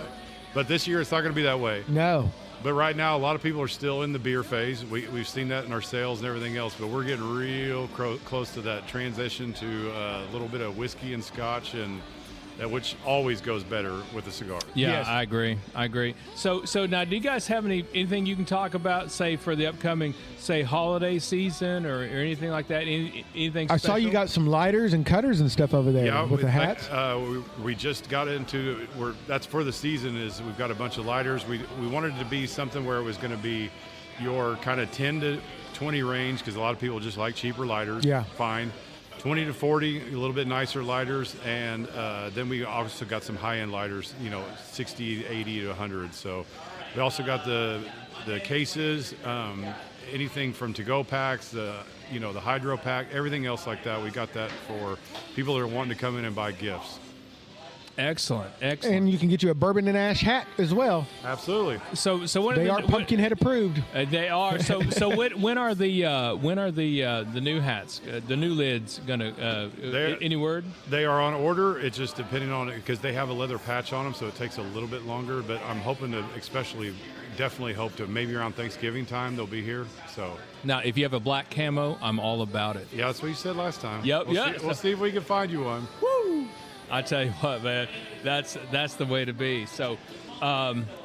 But this year it's not going to be that way. No. But right now, a lot of people are still in the beer phase. We've seen that in our sales and everything else. But we're getting real close to that transition to a little bit of whiskey and scotch, and which always goes better with a cigar. Yeah, Yes. I agree. So now, do you guys have anything you can talk about, say, for the upcoming, say, holiday season or anything like that? Anything I special? saw you got some lighters and cutters and stuff over there Yeah, with the hats. we just got into that's for the season. Is we've got a bunch of lighters. We wanted it to be something where it was going to be your kind of 10 to 20 range, because a lot of people just like cheaper lighters. Yeah. Fine. 20 to 40, a little bit nicer lighters, and then we also got some high-end lighters, 60, 80 to 100. So we also got the cases, anything from to-go packs, the hydro pack, everything else like that. We got that for people that are wanting to come in and buy gifts. Excellent. And you can get you a bourbon and ash hat as well. Absolutely. So what They are Pumpkinhead approved. They are. So when are the new hats, the new lids gonna? Any word? They are on order. It's just depending on it, because they have a leather patch on them, so it takes a little bit longer. But I'm hoping to definitely hope to maybe around Thanksgiving time they'll be here. So Now, if you have a black camo, I'm all about it. yeah, that's what you said last time. Yep, We'll see if we can find you one. I tell you what, man, that's the way to be. So,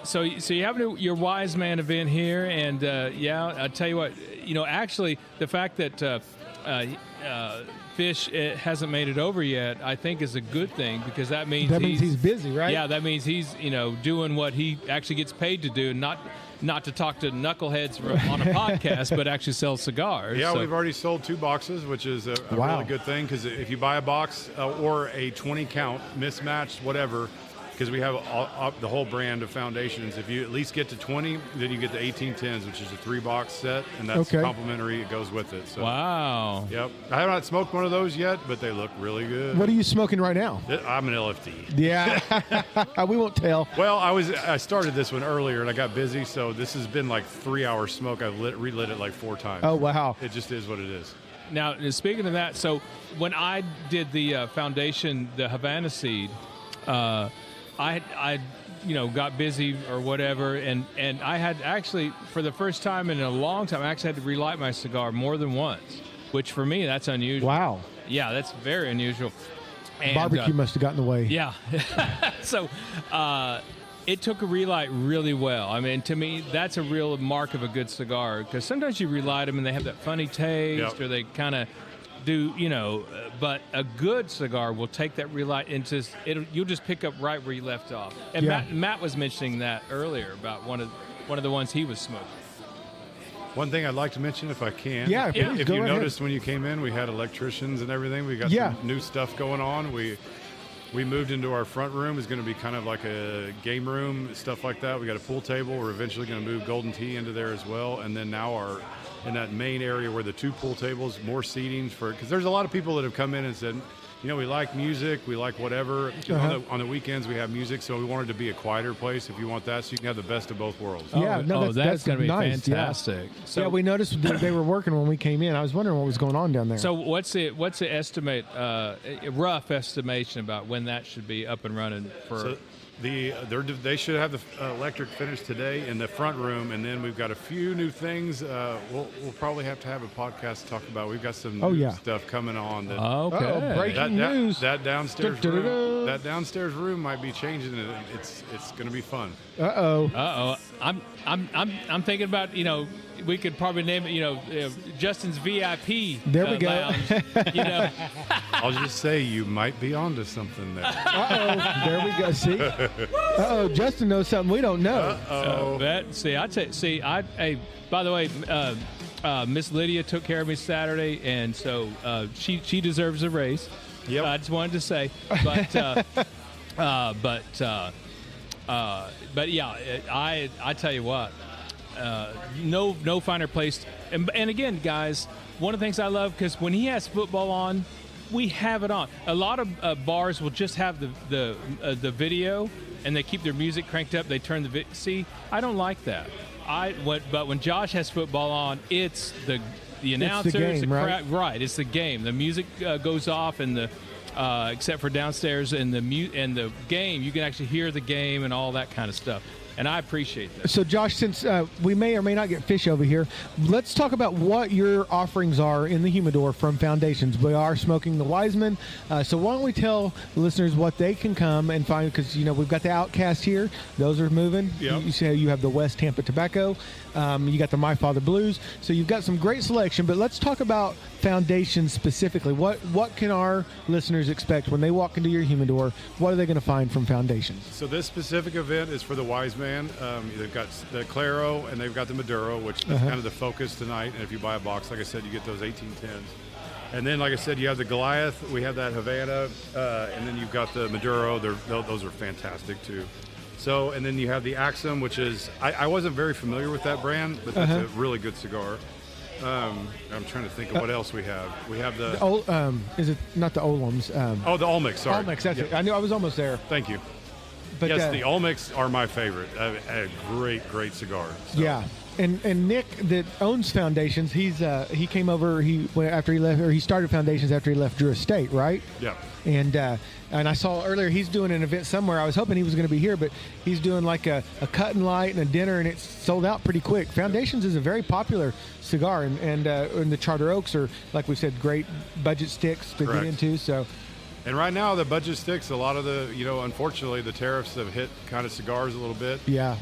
so you have your Wise Man event here, and I tell you what, actually, the fact that Fish hasn't made it over yet, I think is a good thing, because that means he's busy, right? Yeah, that means he's doing what he actually gets paid to do, not to talk to knuckleheads on a podcast, but actually sell cigars. Yeah, so. We've already sold 2 boxes, which is a Wow. really good thing, because if you buy a box or a 20 count, mismatched, whatever, because we have the whole brand of foundations. If you at least get to 20, then you get the 1810s, which is a 3-box set, and that's Okay. complimentary. It goes with it. So. Wow. Yep. I have not smoked one of those yet, but they look really good. What are you smoking right now? I'm an LFD. Yeah. We won't tell. Well, I started this one earlier and I got busy, so this has been like 3-hour smoke. I've relit it like 4 times. Oh, wow. It just is what it is. Now, speaking of that, so when I did the foundation, the Havana seed, I got busy or whatever, and I had actually, for the first time in a long time, I actually had to relight my cigar more than once, which for me, that's unusual. Wow. Yeah, that's very unusual. And, Barbecue must have gotten in the way. Yeah. So, it took a relight really well. I mean, to me, that's a real mark of a good cigar, because sometimes you relight them and they have that funny taste, or they kind of do, but a good cigar will take that relight into you'll just pick up right where you left off. And Matt was mentioning that earlier about one of the ones he was smoking. One thing I'd like to mention, if I can. Yeah, If go you ahead. noticed when you came in, we had electricians and everything. We got some new stuff going on. We moved into our front room. It's going to be kind of like a game room, stuff like that. We got a pool table. We're eventually going to move Golden Tea into there as well. And then now in that main area where the 2 pool tables, more seating because there's a lot of people that have come in and said, we like music, we like whatever. On the weekends we have music, so we wanted to be a quieter place if you want that, so you can have the best of both worlds. Yeah, that's going to be nice. fantastic. Yeah. So, We noticed that they were working when we came in. I was wondering what was going on down there. So what's the estimate, rough estimation about when that should be up and running for? So they should have the electric finished today in the front room, and then we've got a few new things. We'll probably have to have a podcast to talk about. We've got some new stuff coming on. Okay. Breaking news. That downstairs room. That downstairs room might be changing, and it's going to be fun. I'm thinking about we could probably name it Justin's VIP. There we go. Lounge, I'll just say you might be onto something there. There we go. See? Justin knows something we don't know. By the way, Miss Lydia took care of me Saturday, and so she deserves a raise. Yep. I just wanted to say, but yeah, I tell you what, no finer place. And again, guys, one of the things I love, because when he has football on, we have it on. A lot of bars will just have the video, and they keep their music cranked up. They turn the see. I don't like that. But when Josh has football on, it's the announcer, it's the game, right? It's the game. The music goes off, and except for downstairs and the game, you can actually hear the game and all that kind of stuff. And I appreciate that. So, Josh, since we may or may not get fish over here, let's talk about what your offerings are in the humidor from Foundations. We are smoking the Wiseman. So why don't we tell the listeners what they can come and find, because, we've got the Outcast here. Those are moving. Yep. You see how you have the West Tampa Tobacco. You got the My Father Blues. So you've got some great selection, but let's talk about Foundations specifically. What can our listeners expect when they walk into your humidor? What are they going to find from Foundations? So this specific event is for the Wiseman. They've got the Claro and they've got the Maduro, which is kind of the focus tonight. And if you buy a box, like I said, you get those 1810s. And then, like I said, you have the Goliath. We have that Havana, and then you've got the Maduro. Those are fantastic too. So, and then you have the Axum, which is I wasn't very familiar with that brand, but that's a really good cigar. I'm trying to think of what else we have. We have is it not the Olams? the Olmecs, sorry. Olmecs, that's it. I knew I was almost there. Thank you. But, yes, the Olmecs are my favorite. A great cigar. So. Yeah, and Nick that owns Foundations, he came over. After he left, or he started Foundations after he left Drew Estate, right? Yeah. And I saw earlier he's doing an event somewhere. I was hoping he was going to be here, but he's doing like a cut and light and a dinner, and it's sold out pretty quick. Foundations is a very popular cigar, and the Charter Oaks are, like we said, great budget sticks to get into. So. And right now, the budget sticks. A lot of the, unfortunately, the tariffs have hit kind of cigars a little bit. Yeah.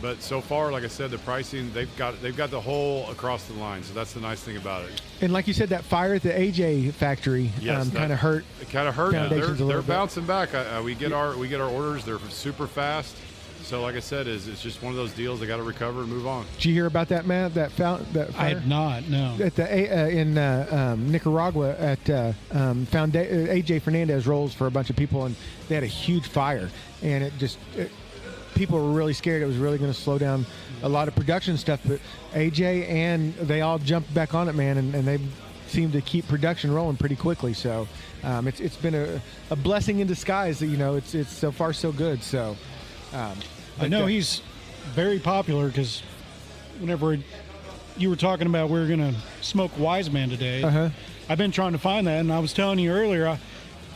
But so far, like I said, the pricing they've got the whole across the line. So that's the nice thing about it. And like you said, that fire at the AJ factory kind of hurt. It kind of hurt. They're bouncing back. We get our orders. They're super fast. So, like I said, it's just one of those deals. They got to recover and move on. Did you hear about that, Matt? That fire? I had not. No. At the in Nicaragua, at AJ Fernandez rolls for a bunch of people, and they had a huge fire, and people were really scared. It was really going to slow down a lot of production stuff. But AJ and they all jumped back on it, man, and they seemed to keep production rolling pretty quickly. So it's been a blessing in disguise. It's so far so good. So. I know he's very popular because whenever you were talking about we were going to smoke Wiseman today, I've been trying to find that, and I was telling you earlier,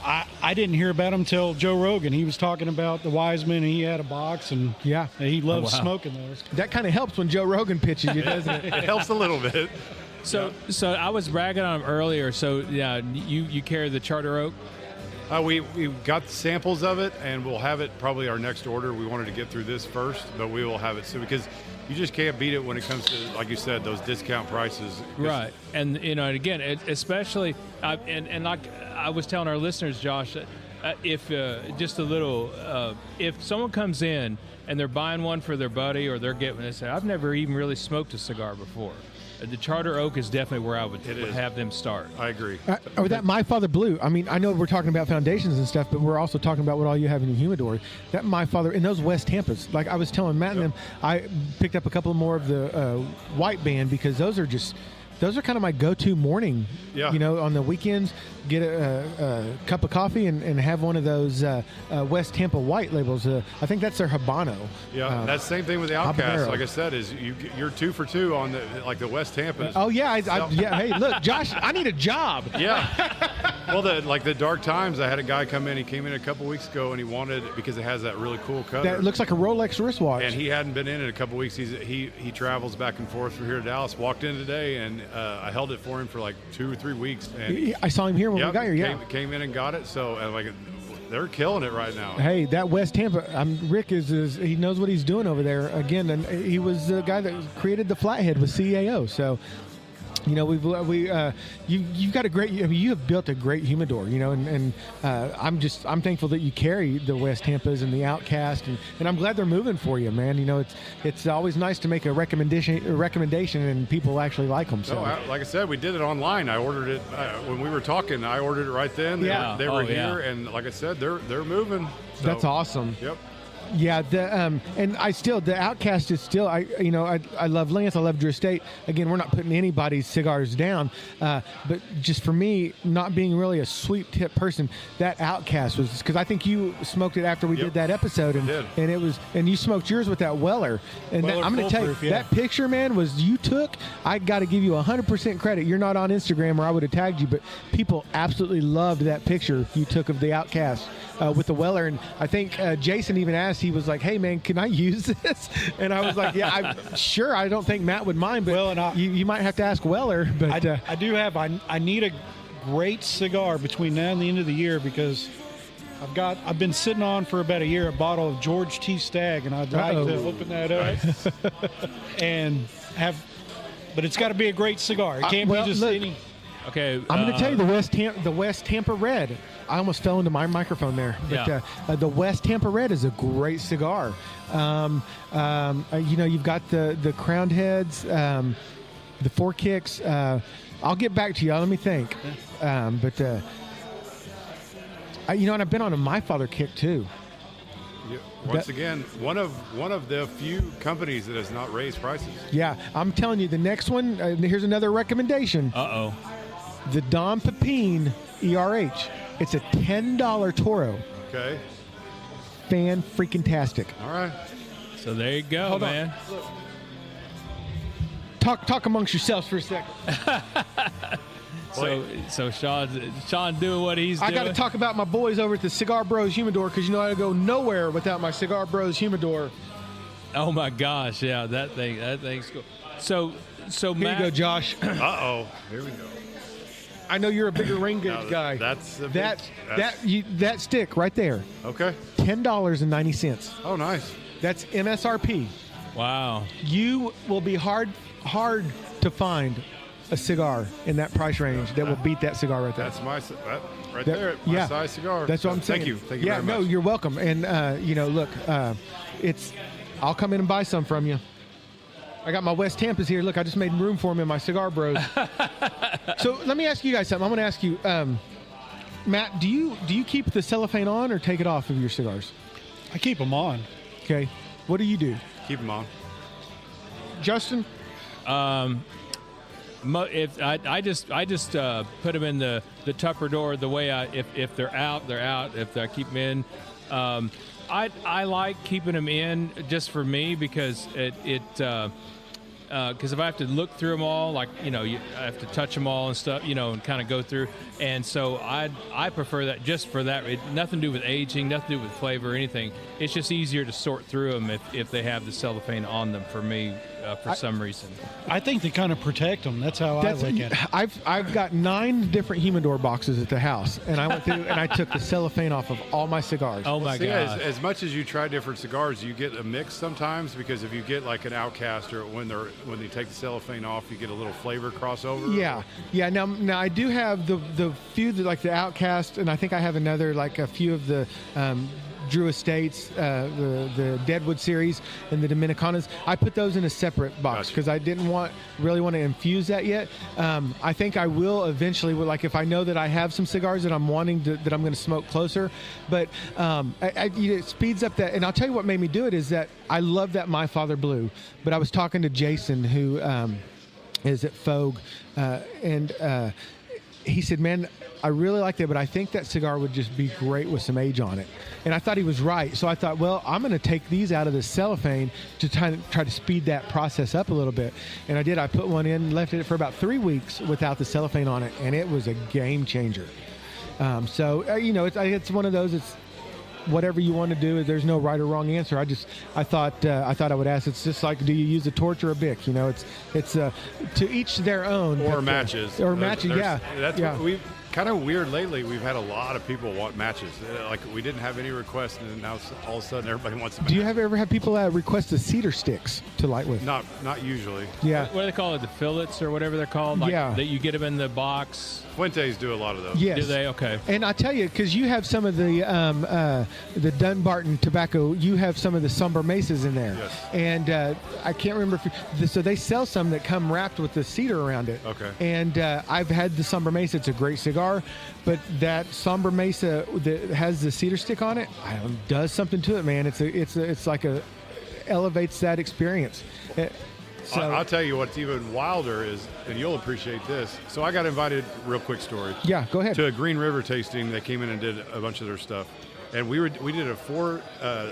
I didn't hear about him until Joe Rogan. He was talking about the Wiseman, and he had a box, and he loves smoking those. That kind of helps when Joe Rogan pitches you, doesn't it? It helps a little bit. So I was bragging on him earlier. So yeah, you carry the Charter Oak. We got samples of it, and we'll have it probably our next order. We wanted to get through this first, but we will have it soon because you just can't beat it when it comes to, like you said, those discount prices. Right. And, and again, especially, and like I was telling our listeners, Josh, if just a little, if someone comes in and they're buying one for their buddy or they're getting, they say, I've never even really smoked a cigar before. The Charter Oak is definitely where I would have them start. I agree. Or that My Father Blue. I mean, I know we're talking about foundations and stuff, but we're also talking about what all you have in your humidor. That My Father, and those West Tampas. Like I was telling Matt and them, I picked up a couple more of the white band because those are kind of my go-to morning. Yeah. You know, on the weekends, get a cup of coffee and have one of those West Tampa white labels. I think that's their Habano. Yeah, that's the same thing with the Outcast. Habanero. Like I said, is you're 2 for 2 on the West Tampa. Oh yeah, yeah. Hey, look, Josh, I need a job. Yeah. Well, the Dark Times, I had a guy come in. He came in a couple weeks ago, and he wanted it because it has that really cool cutter. That looks like a Rolex wristwatch. And he hadn't been in a couple weeks. He travels back and forth from here to Dallas. Walked in today, and I held it for him for like 2 or 3 weeks. And I saw him here when we got here. Yeah, came in and got it. So like they're killing it right now. Hey, that West Tampa, Rick is he knows what he's doing over there. Again, and he was the guy that created the Flathead with CAO. So, you know, you've got a great. I mean, you have built a great humidor. You know, and I'm thankful that you carry the West Tampas and the Outcast, and I'm glad they're moving for you, man. You know, it's always nice to make a recommendation, and people actually like them. So, like I said, we did it online. I ordered it when we were talking. I ordered it right then. They were here, and like I said, they're moving. So, that's awesome. Yep. Yeah, and the Outcast is still, I love Lance, I love Drew Estate. Again, we're not putting anybody's cigars down, but just for me, not being really a sweet tip person, that Outcast was, because I think you smoked it after we did that episode, and you smoked yours with that Weller, and Weller I'm going to tell you, that picture, man, I got to give you 100% credit. You're not on Instagram, or I would have tagged you, but people absolutely loved that picture you took of the Outcast with the Weller, and I think Jason even asked. He was like, "Hey man, can I use this?" And I was like, "Yeah, I'm sure. I don't think Matt would mind, but you might have to ask Weller." But I do have. I need a great cigar between now and the end of the year because I've been sitting on for about a year a bottle of George T. Stagg, and I'd like to open that up and have. But it's got to be a great cigar. It can't be just any. Okay, I'm going to tell you the West Tampa Red. I almost fell into my microphone there. But the West Tampa Red is a great cigar. You've got the crowned heads, the 4 kicks. I'll get back to you. Let me think. And I've been on a My Father kick too. Yeah, once again, one of the few companies that has not raised prices. Yeah, I'm telling you, the next one. Here's another recommendation. The Dom Pepin ERH. It's a $10 Toro. Okay. Fan-freaking-tastic. All right. So there you go, Hold man. Talk amongst yourselves for a second. So Sean doing what he's doing. I got to talk about my boys over at the Cigar Bros Humidor because I go nowhere without my Cigar Bros Humidor. Oh my gosh, yeah, that thing's cool. So Here Matt, you go, Josh. Here we go. I know you're a bigger rain gauge guy. That stick right there. Okay. $10.90. Oh, nice. That's MSRP. Wow. You will be hard to find a cigar in that price range that will beat that cigar right there. That's my there. My size cigar. That's what I'm saying. Thank you very much. No, you're welcome. And look, I'll come in and buy some from you. I got my West Tampas here. Look, I just made room for them in my Cigar Bros. So let me ask you guys something. I'm going to ask you, Matt, do you keep the cellophane on or take it off of your cigars? I keep them on. Okay. What do you do? Keep them on. Justin? If I just put them in the Tupperware the way if they're out, they're out. If I keep them in, I like keeping them in just for me because because if I have to look through them all, like, I have to touch them all and stuff, and kind of go through. And so I prefer that just for that. Nothing to do with aging, nothing to do with flavor or anything. It's just easier to sort through them if they have the cellophane on them for me for some reason. I think they kind of protect them. That's how I look at it. I've got 9 different humidor boxes at the house, and I went through and I took the cellophane off of all my cigars. Oh my God! As much as you try different cigars, you get a mix sometimes, because if you get like an Outcast, or when they take the cellophane off, you get a little flavor crossover. Yeah. Now I do have the few that, like the Outcast, and I think I have another, like a few of the Drew Estates, the Deadwood series, and the Dominicanas. I put those in a separate box because I didn't really want to infuse that yet. I think I will eventually, like if I know that I have some cigars that I'm wanting that I'm going to smoke closer. But it speeds up that. And I'll tell you what made me do it is that I love that My Father Blue. But I was talking to Jason, who is at Fogue, and he said, man, I really like that, but I think that cigar would just be great with some age on it. And I thought he was right. So I thought, well, I'm going to take these out of the cellophane to try to speed that process up a little bit. And I did. I put one in, left it for about 3 weeks without the cellophane on it, and it was a game changer. It's one of those. It's whatever you want to do. There's no right or wrong answer. I thought I would ask. It's just like, do you use a torch or a Bic? It's to each their own. Or matches. Or matches. Yeah. That's what we've kind of weird lately. We've had a lot of people want matches. Like we didn't have any requests, and now all of a sudden everybody wants. Do you ever have people request the cedar sticks to light with? Not usually. Yeah. What do they call it? The fillets or whatever they're called. That you get them in the box. Fuentes do a lot of those. Yes. Do they? Okay. And I tell you, because you have some of the Dunbarton tobacco, you have some of the Somber Mesas in there. Yes. And I can't remember so they sell some that come wrapped with the cedar around it. Okay. And I've had the Somber Mesa. It's a great cigar, but that Somber Mesa that has the cedar stick on it, does something to it, man. It's like elevates that experience. So, I'll tell you what's even wilder is, and you'll appreciate this. So I got invited, real quick story. Yeah, go ahead. To a Green River tasting. They came in and did a bunch of their stuff, and we did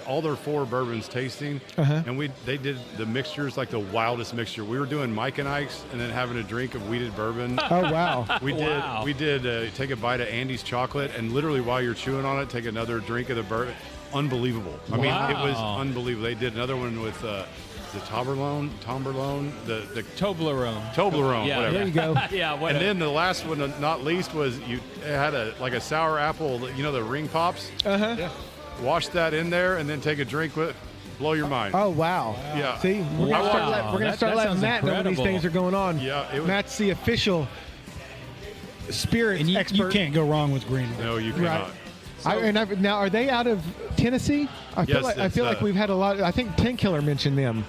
all their 4 bourbons tasting, and they did the mixtures, like the wildest mixture. We were doing Mike and Ike's, and then having a drink of wheated bourbon. Oh wow! We did take a bite of Andy's chocolate, and literally while you're chewing on it, take another drink of the bourbon. Unbelievable. I mean, it was unbelievable. They did another one with. The Tomberlone, the Toblerone. Yeah, whatever. There you go. Yeah, whatever. And then the last one, not least, was it had a sour apple, the ring pops. Yeah. Wash that in there and then take a drink with it. Blow your mind. Oh wow! Yeah. See, we're gonna start letting Matt know when these things are going on. Yeah, Matt's the official spirits expert. You can't go wrong with Green. No, you cannot. Now, are they out of Tennessee? I feel like we've had a lot. I think 10 Killer mentioned them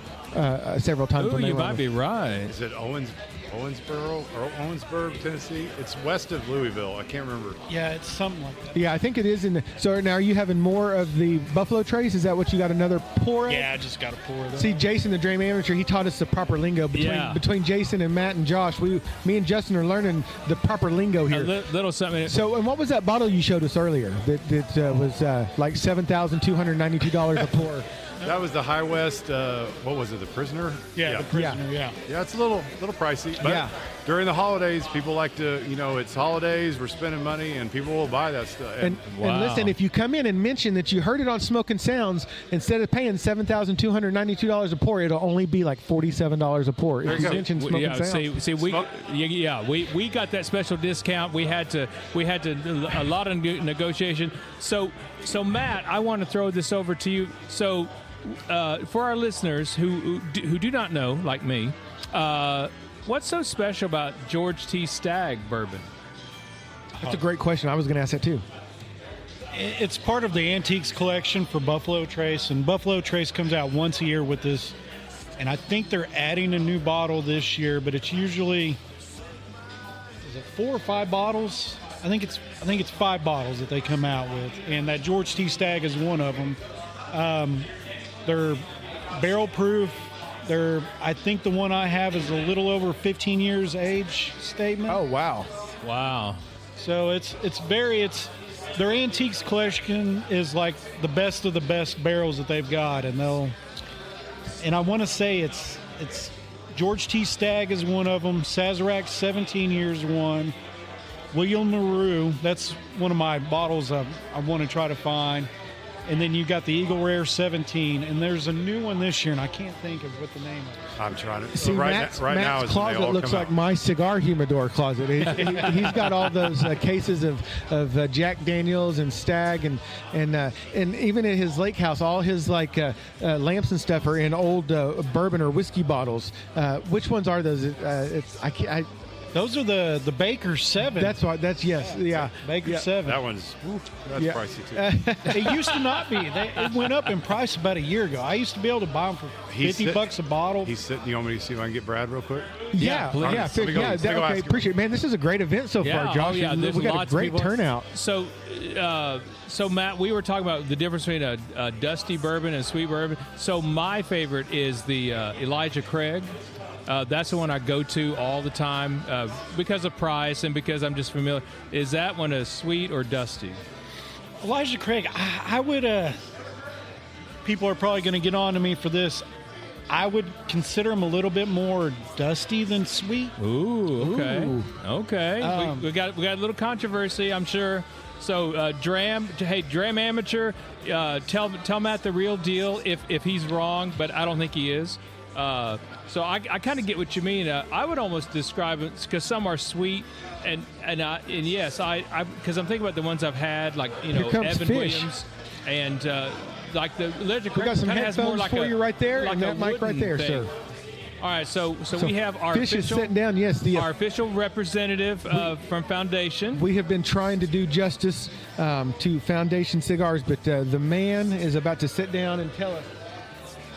several times. Ooh, you might be right. Is it Owensboro, Tennessee? It's west of Louisville. I can't remember. Yeah, it's something like that. Yeah, I think it is. So now, are you having more of the Buffalo Trace? Is that what you got? Another pour? Yeah, I just got a pour. See, Jason, the Dream Amateur, he taught us the proper lingo between Jason and Matt and Josh. Me and Justin are learning the proper lingo here. A little something. So, and what was that bottle you showed us earlier that was like $7,292 a pour? That was the High West. What was it? The Prisoner. Yeah, the Prisoner. Yeah. Yeah, it's a little pricey. But during the holidays, people like to. It's holidays. We're spending money, and people will buy that stuff. And listen, if you come in and mention that you heard it on Smoking Sounds, instead of paying $7,292 a pour, it'll only be like $47 a pour. If you mention Smoking Sounds. See, we got that special discount. We had to a lot of negotiation. So Matt, I want to throw this over to you. So. For our listeners who do not know, like me, what's so special about George T. Stagg bourbon? That's a great question. I was going to ask that too. It's part of the antiques collection for Buffalo Trace, and Buffalo Trace comes out once a year with this. And I think they're adding a new bottle this year, but it's usually, is it 4 or 5 bottles? I think it's 5 bottles that they come out with, and that George T. Stagg is one of them. They're barrel proof. I think the one I have is a little over 15 years age statement. Oh wow. So their antiques collection is like the best of the best barrels that they've got, and I want to say it's George T. Stagg is one of them. Sazerac 17 years one. William LaRue, that's one of my bottles I want to try to find. And then you got the Eagle Rare 17, and there's a new one this year, and I can't think of what the name is. I'm trying to. See, Matt's Matt's closet looks like my cigar humidor closet. He's got all those cases of Jack Daniels and Stag, and even at his lake house, all his lamps and stuff are in old bourbon or whiskey bottles. Which ones are those? Those are the Baker 7. Baker 7. That one's that's pricey too. It used to not be. It went up in price about a year ago. I used to be able to buy them for $50 a bottle. He's sitting. You want me to see if I can get Brad real quick? Okay, appreciate it, man. This is a great event so far, Josh. We got a great turnout. So, Matt, we were talking about the difference between a dusty bourbon and sweet bourbon. So my favorite is the Elijah Craig. That's the one I go to all the time because of price and because I'm just familiar. Is that one a sweet or dusty? Elijah Craig, I would. People are probably going to get on to me for this. I would consider him a little bit more dusty than sweet. Ooh, okay. We got a little controversy, I'm sure. So, Dram Amateur, tell Matt the real deal if he's wrong, but I don't think he is. So I kind of get what you mean. I would almost describe it because some are sweet, and yes, because I'm thinking about the ones I've had, like Evan Williams, and like the Legend. We got some headphones for you right there, and that mic right there, sir. All right, so we have our Fish is sitting down. Yes, our official representative from Foundation. We have been trying to do justice to Foundation Cigars, but the man is about to sit down and tell us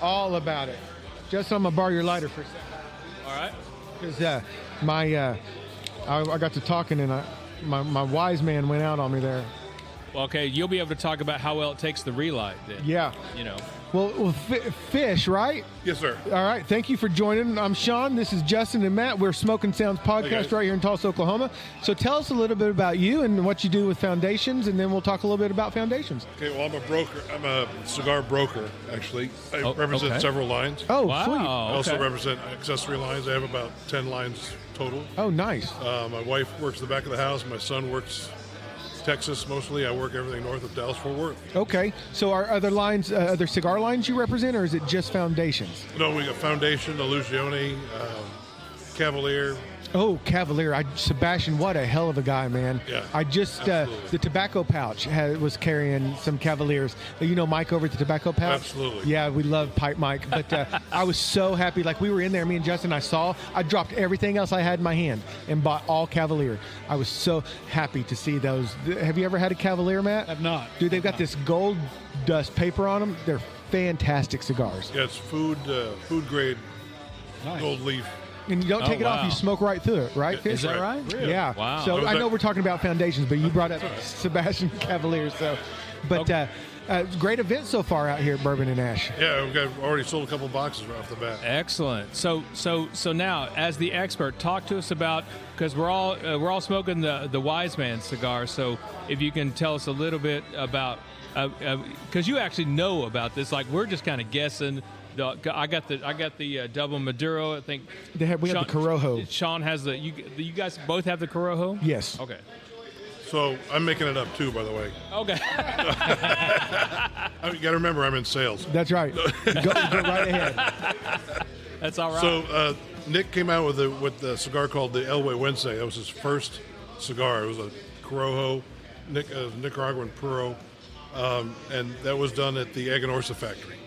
all about it. Just I'm gonna borrow your lighter for a second. All right. Because I got to talking and my wise man went out on me there. Well, okay, you'll be able to talk about how well it takes the relight then. Yeah. Well, Fish, right? Yes, sir. All right. Thank you for joining. I'm Sean. This is Justin and Matt. We're Smoking Sounds podcast right here in Tulsa, Oklahoma. So tell us a little bit about you and what you do with foundations, and then we'll talk a little bit about foundations. Okay, well, I'm a broker. I'm a cigar broker, actually. I represent several lines. Oh, wow, sweet. I also represent accessory lines. I have about 10 lines total. Oh, nice. My wife works the back of the house. My son works Texas mostly. I work everything north of Dallas-Fort Worth. Okay. So are other lines, other cigar lines you represent, or is it just foundations? No, we got Foundation, Illusione, Cavalier. Oh, Cavalier. Sebastian, what a hell of a guy, man. Yeah, I just, the tobacco pouch was carrying some Cavaliers. You know Mike over at the tobacco pouch? Absolutely. Yeah, we love Pipe Mike. But I was so happy. Like, we were in there, me and Justin, I dropped everything else I had in my hand and bought all Cavalier. I was so happy to see those. Have you ever had a Cavalier, Matt? I've not. Dude, they've got this gold dust paper on them. They're fantastic cigars. Yeah, it's food grade gold leaf. And you don't take it off, you smoke right through it, right, Fish? Is that right? Really? Yeah. Wow. So I know we're talking about foundations, but you brought up Sebastian Cavalier. So, but great event so far out here at Bourbon and Ash. Yeah, we've already sold a couple boxes right off the bat. Excellent. So now, as the expert, talk to us about, because we're all smoking the Wise Man cigar. So if you can tell us a little bit about, because you actually know about this, like we're just kind of guessing. I got the double Maduro. I think we have the Corojo. Sean has the. You guys both have the Corojo. Yes. Okay. So I'm making it up too, by the way. Okay. You got to remember, I'm in sales. That's right. go right ahead. That's all right. So Nick came out with the cigar called the El Wednesday. That was his first cigar. It was a Corojo, Nicaraguan Puro, and that was done at the Aganorsa factory.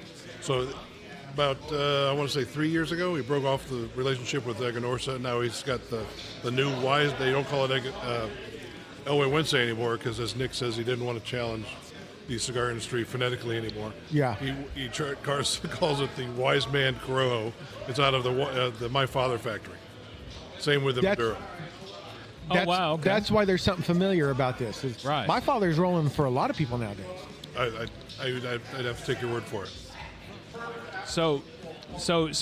So about, I want to say 3 years ago, he broke off the relationship with Aganorsa. Now he's got the new Wise. They don't call it El Wednesday anymore because, as Nick says, he didn't want to challenge the cigar industry phonetically anymore. Yeah. He calls it the Wise Man Corojo. It's out of the My Father factory. Same with the Maduro. Wow. Okay. That's why there's something familiar about this. Right. My father's rolling for a lot of people nowadays. I'd have to take your word for it. So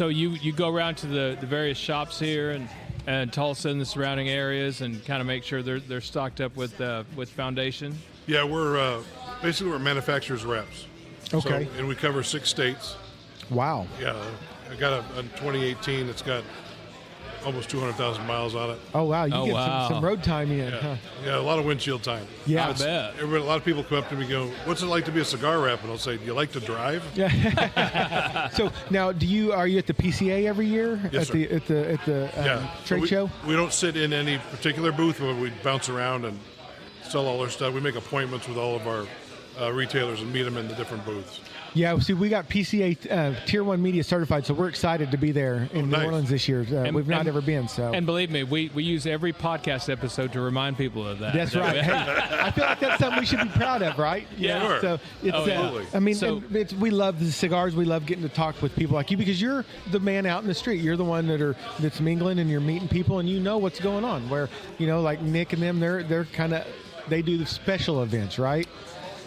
you go around to the various shops here and Tulsa and the surrounding areas and kind of make sure they're stocked up with Foundation. Yeah, we're manufacturers reps. Okay. And we cover 6 states. Wow. Yeah, I got a 2018. It's got almost 200,000 miles on it. Oh wow, you Oh, get wow. some road time in, Yeah, huh? yeah, a lot of windshield time. Yeah. I bet. A lot of people come up to me and go, "What's it like to be a cigar rep?" And I'll say, "Do you like to drive?" Yeah. So now, are you at the PCA every year Yes, at the Yeah. trade So show? We don't sit in any particular booth, but we bounce around and sell all our stuff. We make appointments with all of our retailers and meet them in the different booths. Yeah. See, we got PCA Tier 1 Media certified, so we're excited to be there in New nice. Orleans this year. We've not ever been, so. And believe me, we use every podcast episode to remind people of that. That's right. Hey, I feel like that's something we should be proud of, right? Yeah. Sure. So it's, Absolutely. I mean, So- and we love the cigars. We love getting to talk with people like you because you're the man out in the street. You're the one that's mingling and you're meeting people and you know what's going on. Where like Nick and them, they're kind of they do the special events, right?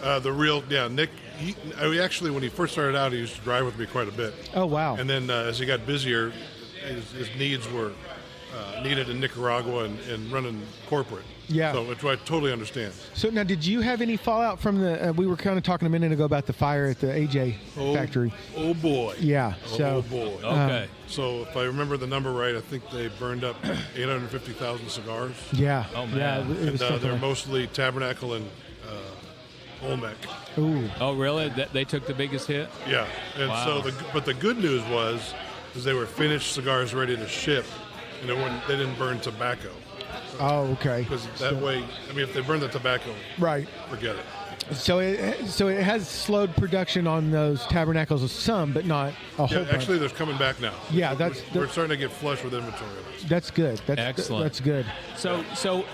Nick. When he first started out, he used to drive with me quite a bit. Oh wow. And then as he got busier, his needs were needed in Nicaragua and running corporate. Yeah. So which I totally understand. So now, did you have any fallout from the? We were kind of talking a minute ago about the fire at the AJ factory. Oh boy. Yeah. So Oh boy. Okay. So if I remember the number right, I think they burned up 850,000 cigars. yeah. Oh, man. Yeah. It And was they're something like- mostly Tabernacle and Olmec. Ooh. Oh, really? They took the biggest hit? Yeah. And Wow. but the good news is they were finished cigars ready to ship, and they didn't burn tobacco. Oh, okay. Because that way, if they burn the tobacco, Right. forget it. So it has slowed production on those tabernacles some, but not a whole Yeah, bunch. actually, they're coming back now. Yeah, we're starting to get flush with inventory. That's good. That's Excellent. That's good. So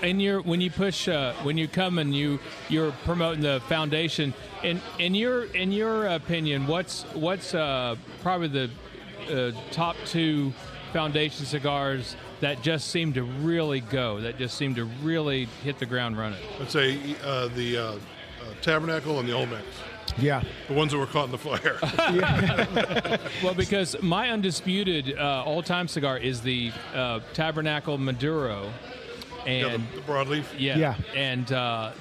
when you come and you're promoting the foundation, in your opinion, what's probably the top two foundation cigars that just seem to really hit the ground running? I'd say the Tabernacle and the Olmecs, Yeah. the ones that were caught in the fire. Well, because my undisputed all-time cigar is the Tabernacle Maduro, and the broadleaf. Yeah. and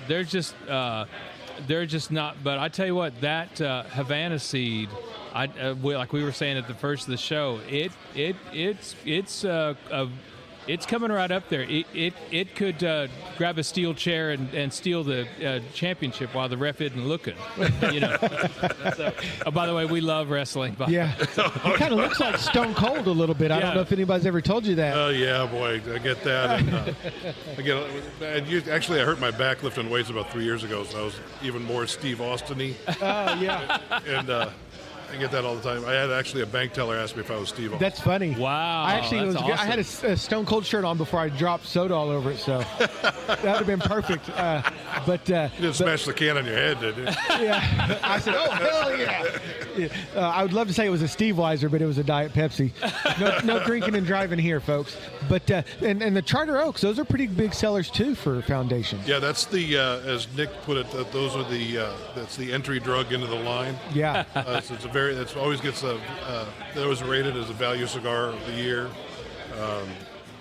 they're just not. But I tell you what, that Havana seed, like we were saying at the first of the show, it's coming right up there. It could grab a steel chair and steal the championship while the ref isn't looking. So, by the way, we love wrestling. Yeah. He kind of looks like Stone Cold a little bit. I Yeah. don't know if anybody's ever told you that. Oh yeah, boy, I get that. And, I hurt my back lifting weights about 3 years ago, so I was even more Steve Austin-y. Oh, yeah. And I get that all the time. I had actually a bank teller ask me if I was Steve Austin. That's funny. Wow, I actually that's was good. I had a Stone Cold shirt on before I dropped soda all over it, so that would have been perfect. You didn't smash the can on your head, did you? Yeah, I said, "Oh hell yeah!" I would love to say it was a Steve Weiser, but it was a Diet Pepsi. No drinking and driving here, folks. But and the Charter Oaks, those are pretty big sellers too for Foundation. Yeah, that's the as Nick put it. Those are that's the entry drug into the line. Yeah. So that's always gets that was rated as a value cigar of the year.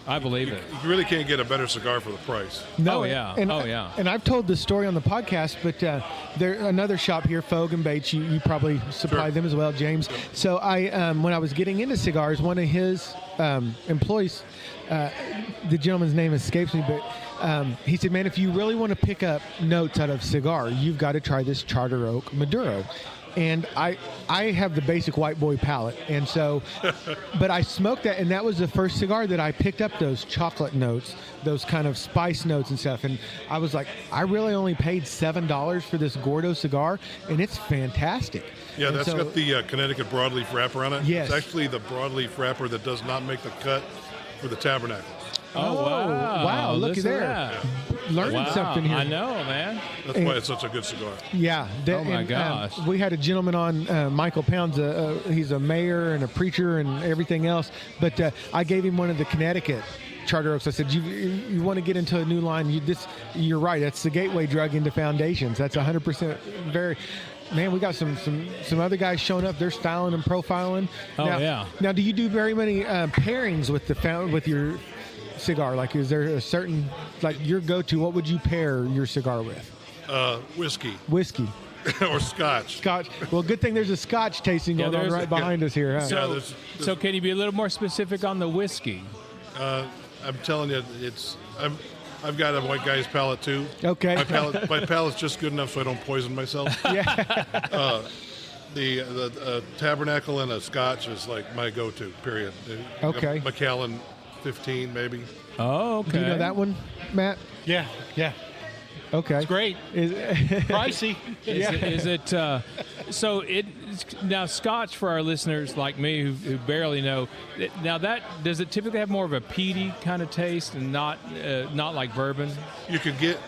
I believe it. You really can't get a better cigar for the price. No, Oh, yeah. And, Oh, yeah. And I've told this story on the podcast, but there another shop here, Fogue and Bates. You probably supply Sure. them as well, James. So I when I was getting into cigars, one of his employees, the gentleman's name escapes me, but he said, "Man, if you really want to pick up notes out of cigar, you've got to try this Charter Oak Maduro." And I have the basic white boy palate, and so, but I smoked that, and that was the first cigar that I picked up those chocolate notes, those kind of spice notes and stuff. And I was like, I really only paid $7 for this Gordo cigar, and it's fantastic. Yeah, And that's so- got the Connecticut broadleaf wrapper on it. Yes. It's actually the broadleaf wrapper that does not make the cut for the Tabernacle. Oh, wow. wow, looky Listen to there. that. Learning Wow, something here. I know, man. That's why it's such a good cigar. Yeah. Oh, my gosh. We had a gentleman on, Michael Pounds. He's a mayor and a preacher and everything else. But I gave him one of the Connecticut Charter Oaks. I said, you want to get into a new line? You're right. That's the gateway drug into Foundations. That's 100% very. Man, we got some other guys showing up. They're styling and profiling. Oh, now, yeah. Now, do you do very many pairings with your cigar? Like, is there a certain, like, your go-to? What would you pair your cigar with? Whiskey. Whiskey. or Scotch. Scotch. Well, good thing there's a Scotch tasting going on there's- right behind us here. Huh? So, there's- so can you be a little more specific on the whiskey? I'm telling you, I've got a white guy's palate too. Okay. My palate's just good enough so I don't poison myself. Yeah. The Tabernacle and a Scotch is like my go-to. Period. Okay. Macallan 15 maybe. Oh, okay. Do you know that one, Matt? Yeah. Okay. It's great. Pricey. Is it so it now Scotch for our listeners like me who barely know now that does it typically have more of a peaty kind of taste and not like bourbon? You could get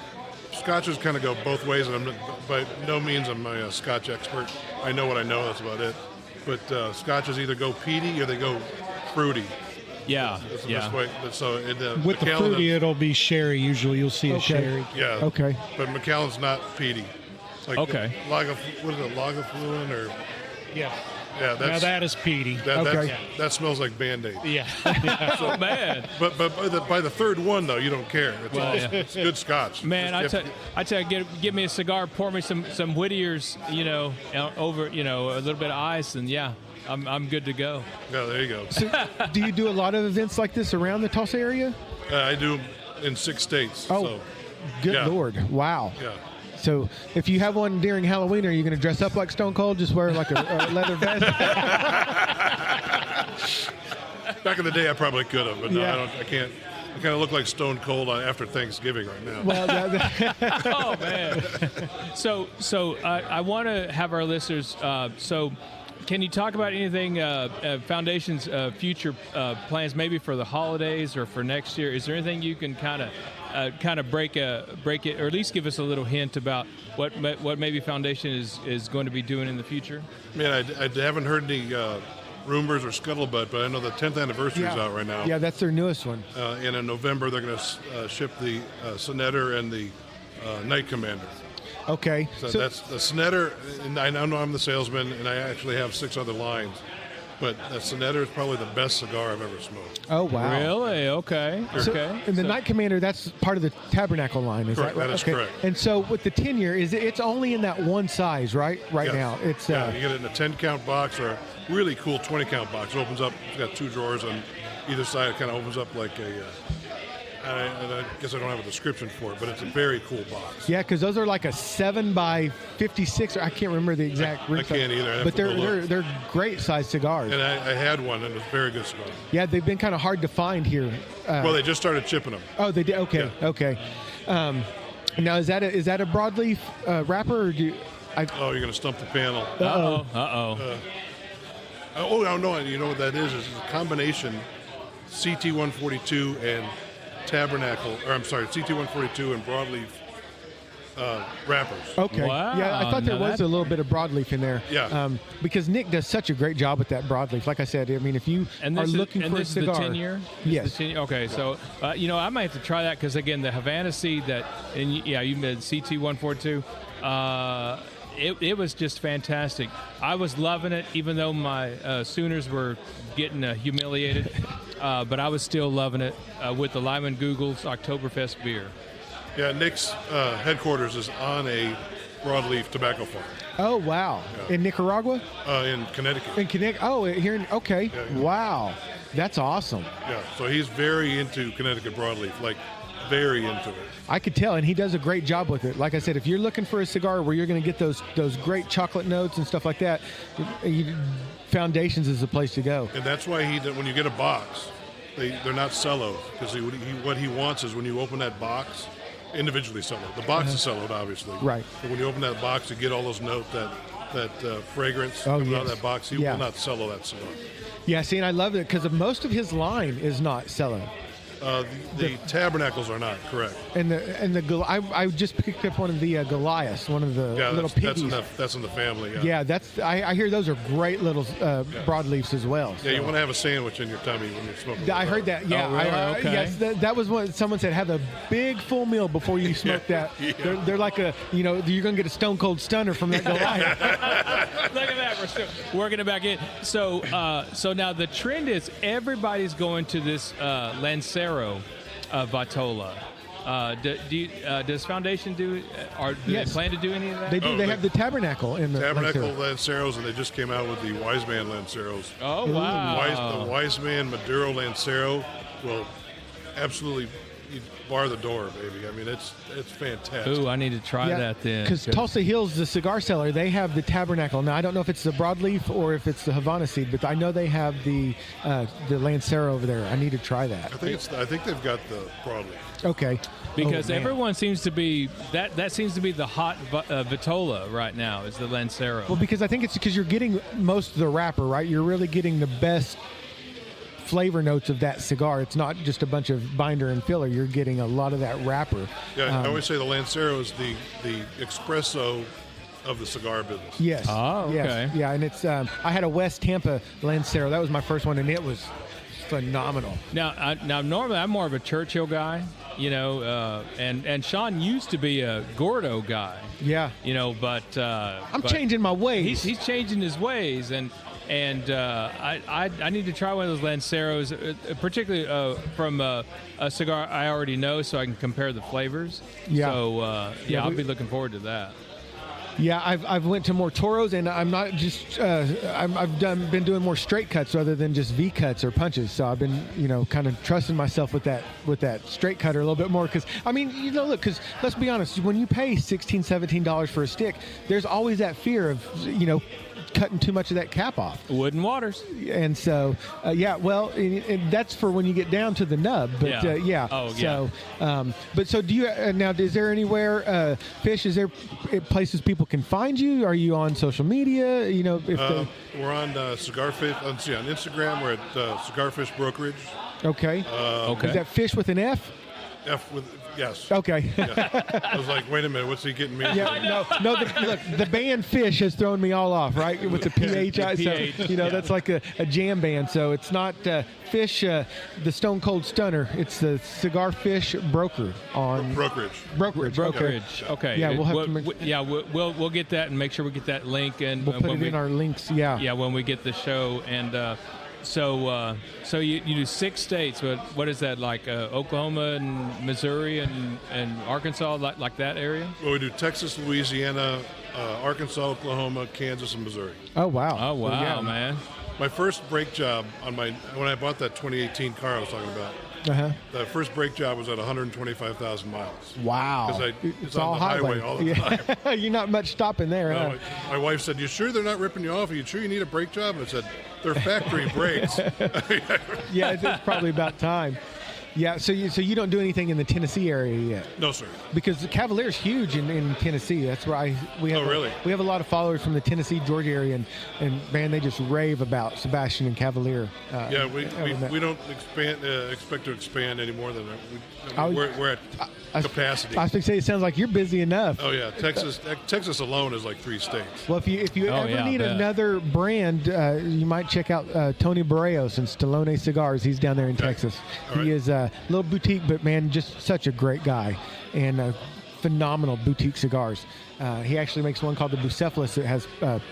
Scotches kind of go both ways, and by no means am I a Scotch expert. I know what I know. That's about it. But Scotches either go peaty or they go fruity. Yeah, That's the yeah. best way. So With the Macallan- fruity, it'll be sherry. Usually, you'll see a sherry. Yeah. Okay. But Macallan's not peaty. Like Okay. what is it? Lagavulin or Yeah. yeah? Now That's that is peaty. Okay. that smells like Band-Aid. Yeah. Oh man, But by the third one though, you don't care. It's, Well, yeah. it's good Scotch. man! Just I tell you, give me a cigar, pour me some Whittier's, over a little bit of ice, and yeah, I'm good to go. yeah, there you go. Do you do a lot of events like this around the Tulsa area? I do in 6 states. Oh. So, Good Yeah. Lord. Wow. yeah. So if you have one during Halloween, are you going to dress up like Stone Cold, just wear like a leather vest? Back in the day, I probably could have, but no, Yeah. I can't. I kind of look like Stone Cold after Thanksgiving right now. Well, Oh man! So I want to have our listeners. So, can you talk about anything Foundation's future plans, maybe for the holidays or for next year? Is there anything you can kind of break it, or at least give us a little hint about what maybe Foundation is going to be doing in the future? Man, I haven't heard any rumors or scuttlebutt, but I know the 10th anniversary is out right now. yeah, that's their newest one. And in November, they're going to ship the Snetter and the Night Commander. Okay. So that's the Snetter, and I know I'm the salesman, and I actually have 6 other lines. But the Snetter is probably the best cigar I've ever smoked. Oh, wow. Really? Okay. So, Okay. and the Night Commander, that's part of the Tabernacle line, is Correct, that right? that is correct. And so with the 10-year, it's only in that one size, right? Right Yes. now. It's yeah, you get it in a 10-count box or a really cool 20-count box. It opens up, it's got 2 drawers on either side. It kind of opens up like a, I guess I don't have a description for it, but it's a very cool box. yeah, because those are like a 7x56, or I can't remember the exact. I rim size. can't either. I'd have But to go they're look. they're great sized cigars. And I had one, and it was a very good cigar. Yeah, they've been kind of hard to find here. Well, they just started shipping them. Oh, they did. Okay, Yeah. okay. Now is that a broadleaf wrapper? Or do you, Oh, you're going to stump the panel. Uh-oh. Oh, no, you know what that is? It's a combination CT-142 and Tabernacle, or I'm sorry, CT-142 and broadleaf wrappers. Okay. Wow, Yeah, I thought there now was that- a little bit of broadleaf in there. Yeah. Because Nick does such a great job with that broadleaf. Like I said, I mean, if you And are this looking is, for a this cigar, is the 10-year? Yes. Okay, so I might have to try that because again, the Havana seed you made CT-142. It was just fantastic. I was loving it, even though my Sooners were getting humiliated. But I was still loving it with the Lyman Google's Oktoberfest beer. Yeah, Nick's headquarters is on a broadleaf tobacco farm Oh wow! In Nicaragua, in Connecticut. in Connecticut. Oh, here. Okay. Yeah. Wow, that's awesome. Yeah, so he's very into Connecticut broadleaf, like very into it. I could tell, and he does a great job with it. Like I said, if you're looking for a cigar where you're going to get those great chocolate notes and stuff like that, Foundations is the place to go. And that's why when you get a box, they're not cello, because what he wants is when you open that box, individually cello. The box is celloed, obviously. Right. But when you open that box, you get all those notes, that fragrance Oh, coming out of yes. that box. He Yeah. will not cello that cigar. Yeah, see, and I love it because most of his line is not cello. The Tabernacles are not, correct. And I just picked up one of the Goliaths, one of the Yeah, little that's piggies. that's in the family. Yeah, I hear those are great little broadleafs as well. Yeah, you so. want to have a sandwich in your tummy when you're smoking. I heard that. Yeah, Oh, really? Okay. yes, that was what someone said. Have a big full meal before you smoke that. Yeah. They're like you're gonna get a stone cold stunner from that Goliath. Look at that. We're still working it back in. So now the trend is everybody's going to this Lancero Vitola. Does Foundation do? Or do Yes. they plan to do any of that? They do. They have the Tabernacle in the Tabernacle Lancero. Lanceros, and they just came out with the Wise Man Lanceros. Oh wow! The Wise Man Maduro Lancero will absolutely bar the door, baby. I mean, it's fantastic. Ooh, I need to try that then. Because Tulsa Hills, the cigar seller, they have the Tabernacle. Now, I don't know if it's the broadleaf or if it's the Havana seed, but I know they have the Lancero over there. I need to try that. I think they've got the broadleaf. Okay. Because Oh, man. everyone seems to be that seems to be the hot Vitola right now is the Lancero. Well, because I think it's because you're getting most of the wrapper, right? You're really getting the best flavor notes of that cigar. It's not just a bunch of binder and filler. You're getting a lot of that wrapper. Yeah, I always say the Lancero is the espresso of the cigar business. Yes. Oh, okay. Yes. Yeah, and it's I had a West Tampa Lancero. That was my first one, and it was phenomenal. Now normally I'm more of a Churchill guy, and Sean used to be a Gordo guy, Yeah. but I'm changing my ways. He's changing his ways, and I need to try one of those Lanceros, particularly from a cigar I already know, so I can compare the flavors. Yeah. So I'll we- be looking forward to that. Yeah, I've went to more Toros, and I'm not just I've been doing more straight cuts rather than just V cuts or punches. So I've been kind of trusting myself with that straight cutter a little bit more. Because I mean look, because let's be honest, when you pay $16-17 for a stick, there's always that fear of cutting too much of that cap off. Wood and Waters. And so, well, and that's for when you get down to the nub. But Yeah. Oh, yeah. So, but so do you now? Is there anywhere, Fish? Is there places people can find you? Are you on social media? If We're on Cigarfish. Let's see, on Instagram, we're at Cigarfish Brokerage. okay. Okay. Is that Fish with an F? F with yes. Okay. Yeah. I was like, wait a minute, what's he getting me? Yeah, no. Look, the band Fish has thrown me all off, right? With the PHI, so PH, that's like a jam band. So it's not Fish, the Stone Cold Stunner. It's the Cigar Fish Broker on Brokerage. Brokerage. Okay. Yeah, we'll have to make- we'll get that and make sure we get that link and We'll put when it in our links. Yeah. yeah when we get the show and so you do 6 states. But what is that like? Oklahoma and Missouri and Arkansas, like that area? Well, we do Texas, Louisiana, Arkansas, Oklahoma, Kansas, and Missouri. Oh wow. Oh wow, Yeah. man! My first brake job when I bought that 2018 car I was talking about, Uh-huh. the first brake job was at 125,000 miles. Wow. 'Cause It's it's on all the highway all the time. Yeah. You're not much stopping there. huh? My wife said, "You sure they're not ripping you off? Are you sure you need a brake job?" And I said, "They're factory brakes." Yeah, it's probably about time. Yeah, so you don't do anything in the Tennessee area yet, No, sir. because the Cavalier's huge in Tennessee. That's where we have. Oh, really? We have a lot of followers from the Tennessee, Georgia area, and man, they just rave about Sebastian and Cavalier. Yeah, we that. don't expect to expand any more than that. Oh, We're at capacity. I was going to say, it sounds like you're busy enough. Oh yeah, Texas alone is like 3 states. Well, if you Oh, ever yeah, I need bet. another brand, you might check out Tony Barrios and Stallone Cigars. He's down there in Texas. All He right. is a little boutique, but man, just such a great guy and phenomenal boutique cigars. He actually makes one called the Bucephalus that has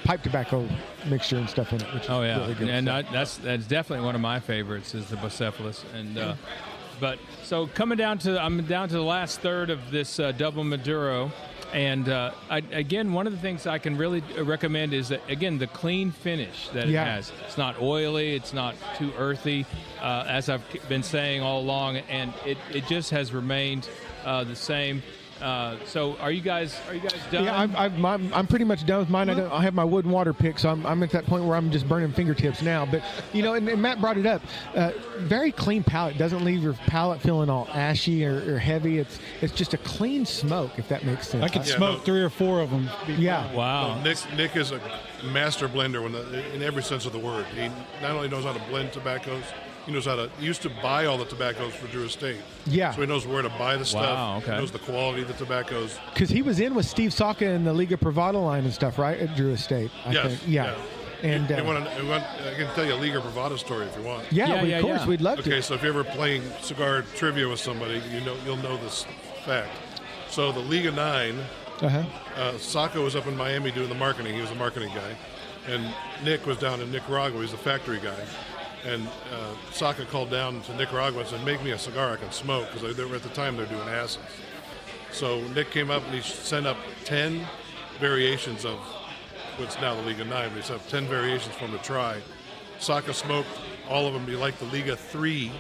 pipe tobacco mixture and stuff in it, which is Oh yeah, really good. and stuff. that's definitely one of my favorites is the Bucephalus. And but so I'm down to the last third of this double Maduro. And again, one of the things I can really recommend is that, again, the clean finish that it has. It's not oily. It's not too earthy, as I've been saying all along. And it just has remained the same. So are you guys done? Yeah, I'm pretty much done with mine. I have my wood and water pick, so I'm at that point where I'm just burning fingertips now. But and Matt brought it up. Very clean palate. Doesn't leave your palate feeling all ashy or heavy. It's just a clean smoke, if that makes sense. I could smoke 3 or 4 of them. Yeah. Wow. Nick is a master blender in every sense of the word. He not only knows how to blend tobaccos, he knows how to. He used to buy all the tobaccos for Drew Estate. Yeah. So he knows where to buy the stuff. Wow, okay. He knows the quality of the tobaccos. Because he was in with Steve Saka in the Liga Privada line and stuff, right? At Drew Estate, I Yes. think. Yeah. And I can tell you a Liga Privada story if you want. of course, we'd love Okay, to. so if you're ever playing cigar trivia with somebody, you'll know this fact. So the Liga 9, Saka was up in Miami doing the marketing. He was a marketing guy. And Nick was down in Nicaragua. He's a factory guy. And Saka called down to Nicaragua and said, make me a cigar I can smoke, because at the time they're doing acids. So Nick came up and he sent up 10 variations of what's now the Liga 9, but he sent up 10 variations for him to try. Saka smoked all of them. He liked the Liga 3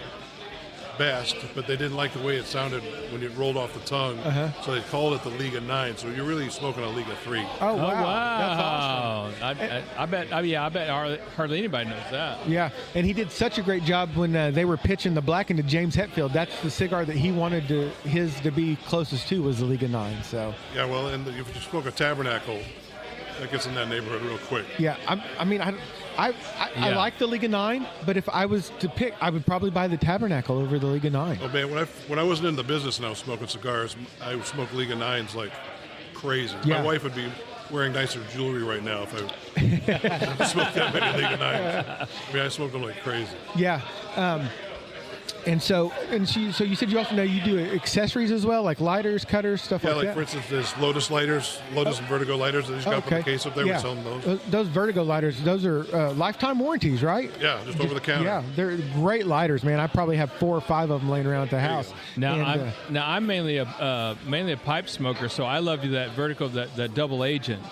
best, but they didn't like the way it sounded when it rolled off the tongue, so they called it the Liga 9. So you're really smoking a Liga 3. Oh, wow. That's awesome. I bet hardly anybody knows that. Yeah, and he did such a great job when they were pitching the black into James Hetfield. That's the cigar that he wanted his to be closest to, was the Liga 9. So Yeah, well, and if you smoke a Tabernacle, that gets in that neighborhood real quick. yeah, I like the Liga 9, but if I was to pick, I would probably buy the Tabernacle over the Liga 9. Oh man, when I wasn't in the business and I was smoking cigars, I would smoke Liga 9s like crazy. Yeah. My wife would be wearing nicer jewelry right now if I smoked that many Liga 9s. I mean, I smoked them like crazy. Yeah. So you said you also know you do accessories as well, like lighters, cutters, stuff Yeah, like like that. for instance, there's Lotus lighters, Lotus and Vertigo lighters that he's got put in the case up there. Yeah. We sell them those. Those Vertigo lighters, those are lifetime warranties, right? Yeah, just over the counter. Yeah, they're great lighters, man. I probably have 4 or 5 of them laying around at the house. Now, I'm mainly a pipe smoker, so I love that Vertical, that double agent.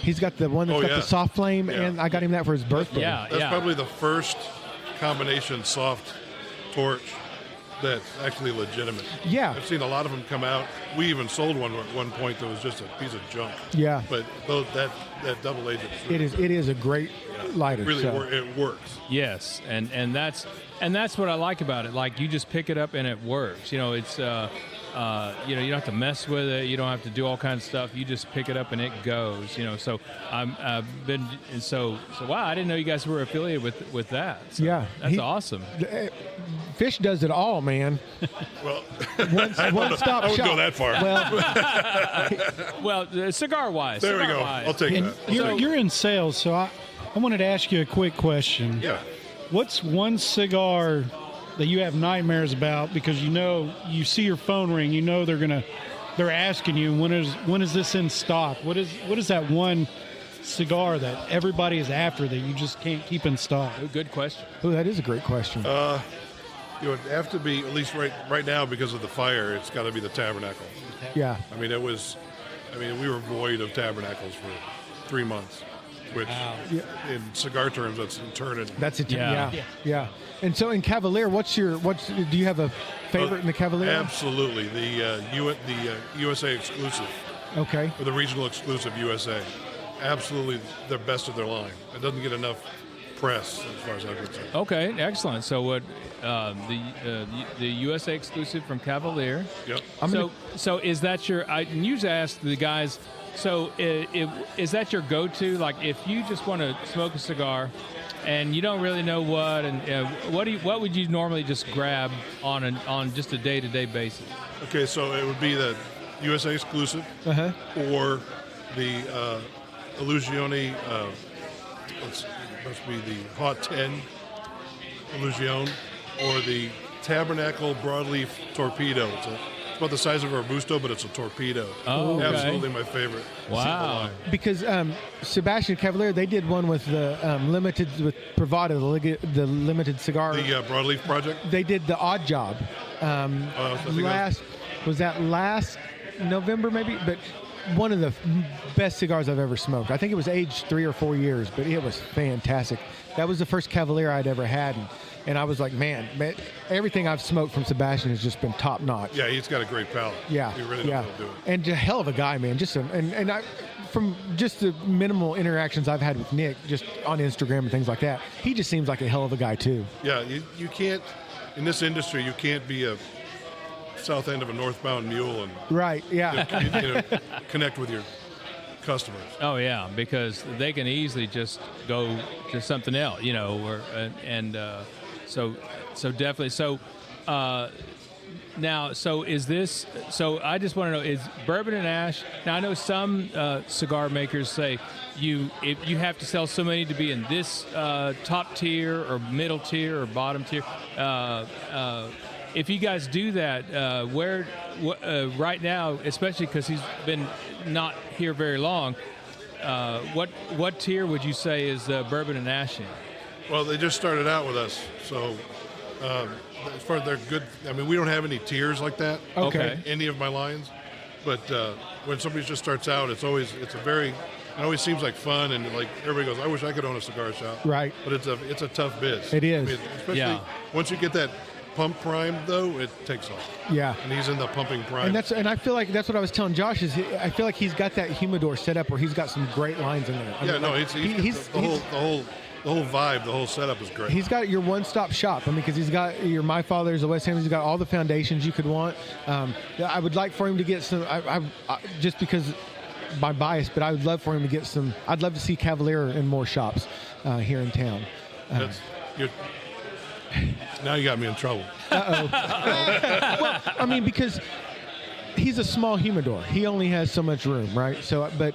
He's got the one that's got the soft flame, and I got him that for his birthday. That's probably the first combination soft torch that's actually legitimate. Yeah. I've seen a lot of them come out. We even sold one at one point that was just a piece of junk. Yeah. But that double agent is It is a great lighter. really it works. Yes, and that's what I like about it. Like, you just pick it up and it works. You know, it's you don't have to mess with it. You don't have to do all kinds of stuff. You just pick it up and it goes. You know, so I've been so wow. I didn't know you guys were affiliated with that. So Yeah, that's awesome. Fish does it all, man. Well, One stop I wouldn't shop. go that far. Well, cigar wise. There we go. I'll take And that. you're in sales, so I wanted to ask you a quick question. Yeah. What's one cigar that you have nightmares about because you see your phone ring, they're asking you when is this in stock? What is that one cigar that everybody is after that you just can't keep in stock? Oh, good question. Oh, that is a great question. It would have to be, at least right now, because of the fire, it's got to be the Tabernacle. Yeah. I mean, we were void of Tabernacles for 3 months, which in cigar terms, that's eternity. That's it. Yeah. Yeah. And so in Cavalier, do you have a favorite in the Cavalier? Absolutely. The USA exclusive, Okay. or the regional exclusive USA. Absolutely the best of their line. It doesn't get enough press as far as I'm concerned. Okay, excellent. So what the USA exclusive from Cavalier? Yep. So is that your? I usually ask the guys. So is that your go-to? Like, if you just want to smoke a cigar, and you don't really know what, and what would you normally just grab on just a day-to-day basis? Okay, so it would be the USA exclusive, or the Illusione. It must be the Hot 10 Illusione, or the Tabernacle Broadleaf Torpedo. It's about the size of a Robusto, but it's a torpedo. Oh, okay. Absolutely my favorite. Wow. Because Sebastian Cavalier, they did one with the limited with Bravado, the limited cigar. The Broadleaf Project. They did the Odd Job. Was that last November maybe? But one of the best cigars I've ever smoked. I think it was aged 3 or 4 years, but it was fantastic. That was the first Cavalier I'd ever had, and I was like, man, everything I've smoked from Sebastian has just been top notch. Yeah, he's got a great palate. Yeah, He really knows how to do it. And a hell of a guy, man. From just the minimal interactions I've had with Nick, just on Instagram and things like that, he just seems like a hell of a guy too. Yeah, you can't, in this industry, you can't be a south end of a northbound mule and Right. Yeah. connect with your customers. Oh yeah, because they can easily just go to something else, so definitely. So now, so is this? So I just want to know: is bourbon and ash? Now I know some cigar makers say if you have to sell so many to be in this top tier or middle tier or bottom tier. If you guys do that, right now, especially because he's been not here very long, what tier would you say is bourbon and ash in? Well, they just started out with us, so as far as they're good. I mean, we don't have any tiers like that. Okay. In any of my lines, but when somebody just starts out, it always seems like fun, and like everybody goes, I wish I could own a cigar shop. Right. But it's a tough biz. It is. I mean, especially Yeah. once you get that pump prime, though, it takes off. Yeah. And he's in the pumping prime. And I feel like that's what I was telling Josh I feel like he's got that humidor set up where he's got some great lines in there. I yeah, mean, no, like, he's the whole vibe, the whole setup is great. He's got your one-stop shop. I mean, because he's got your My Father's, the West Ham. He's got all the foundations you could want. I would like for him to get some. I just because my bias, but I would love for him to get some. I'd love to see Cavalier in more shops here in town. Now you got me in trouble. Well, I mean, because he's a small humidor. He only has so much room, right? So, but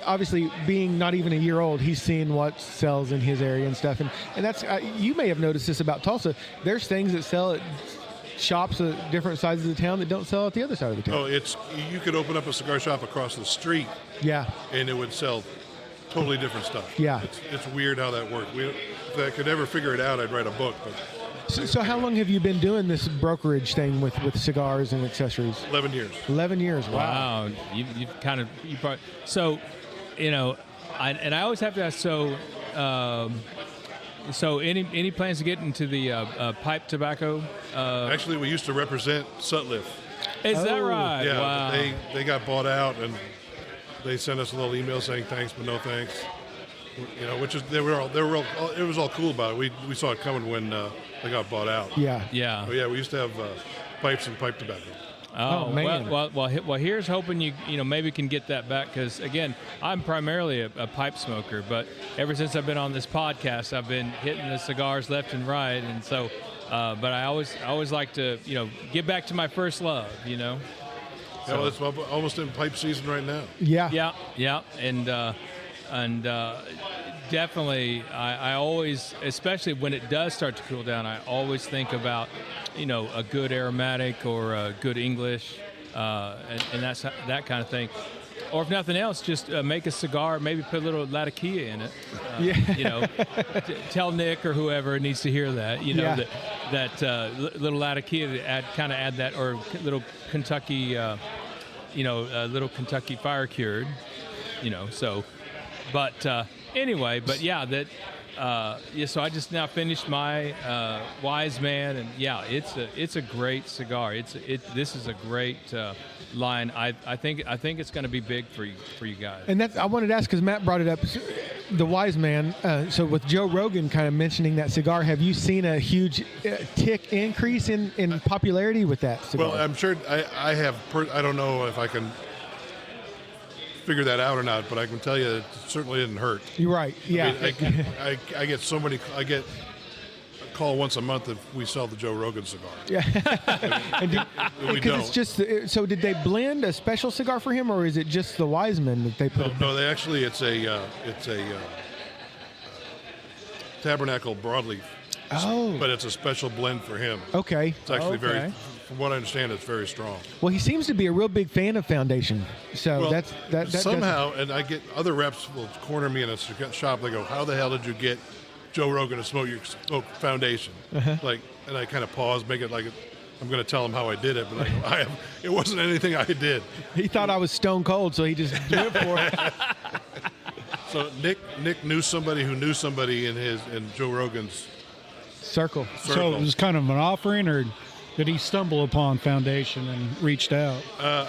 obviously, being not even a year old, he's seeing what sells in his area and stuff. And that's you may have noticed this about Tulsa. There's things that sell at shops at different sides of the town that don't sell at the other side of the town. Oh, you could open up a cigar shop across the street, Yeah. and it would sell totally different stuff. Yeah. It's weird how that works. If I could ever figure it out, I'd write a book. But So how long have you been doing this brokerage thing with cigars and accessories? 11 years. 11 years. Wow. Wow, so, I always have to ask. So any plans to get into the pipe tobacco? Actually, we used to represent Sutliff. Is that right? Yeah, Wow. but they got bought out, and they sent us a little email saying thanks but no thanks. Which is it was all cool about it. We saw it coming when they got bought out. Yeah. Yeah. Oh, yeah, we used to have pipes and pipe tobacco. Oh, man. Well, here's hoping you maybe can get that back, because again, I'm primarily a pipe smoker, but ever since I've been on this podcast, I've been hitting the cigars left and right, and so, but I always like to get back to my first love, Yeah, well, it's almost in pipe season right now. Yeah. Yeah, and definitely, I always, especially when it does start to cool down, I always think about, a good aromatic or a good English, and that's that kind of thing. Or if nothing else, just make a cigar, maybe put a little Latakia in it. Tell Nick or whoever needs to hear that, that little Latakia to add that, or little Kentucky, little Kentucky fire cured, so. But anyway, so I just now finished my Wise Man, and it's a great cigar. This is a great line. I think it's going to be big for you guys. And I wanted to ask, because Matt brought it up, the Wise Man. So with Joe Rogan kind of mentioning that cigar, have you seen a huge tick increase in popularity with that cigar? Well, I'm sure I have. I don't know if I can figure that out or not, but I can tell you it certainly didn't hurt. You're right. Yeah. I get so many. I get a call once a month if we sell the Joe Rogan cigar. Yeah. We Because don't. it's just so. Did they blend a special cigar for him, or is it just the Wiseman that they put? No, they actually it's a Tabernacle broadleaf. Oh. But it's a special blend for him. Okay. It's actually very, Okay. from what I understand, it's very strong. Well, he seems to be a real big fan of Foundation. So Well, that somehow, and I get other reps will corner me in a shop. They go, "How the hell did you get Joe Rogan to smoke Foundation?" Like, and I kind of pause, make it like I'm going to tell him how I did it, but I go, it wasn't anything I did. He thought I was stone cold, so he just went for it. So Nick knew somebody who knew somebody in Joe Rogan's Circle. So it was kind of an offering, or did he stumble upon Foundation and reached out? I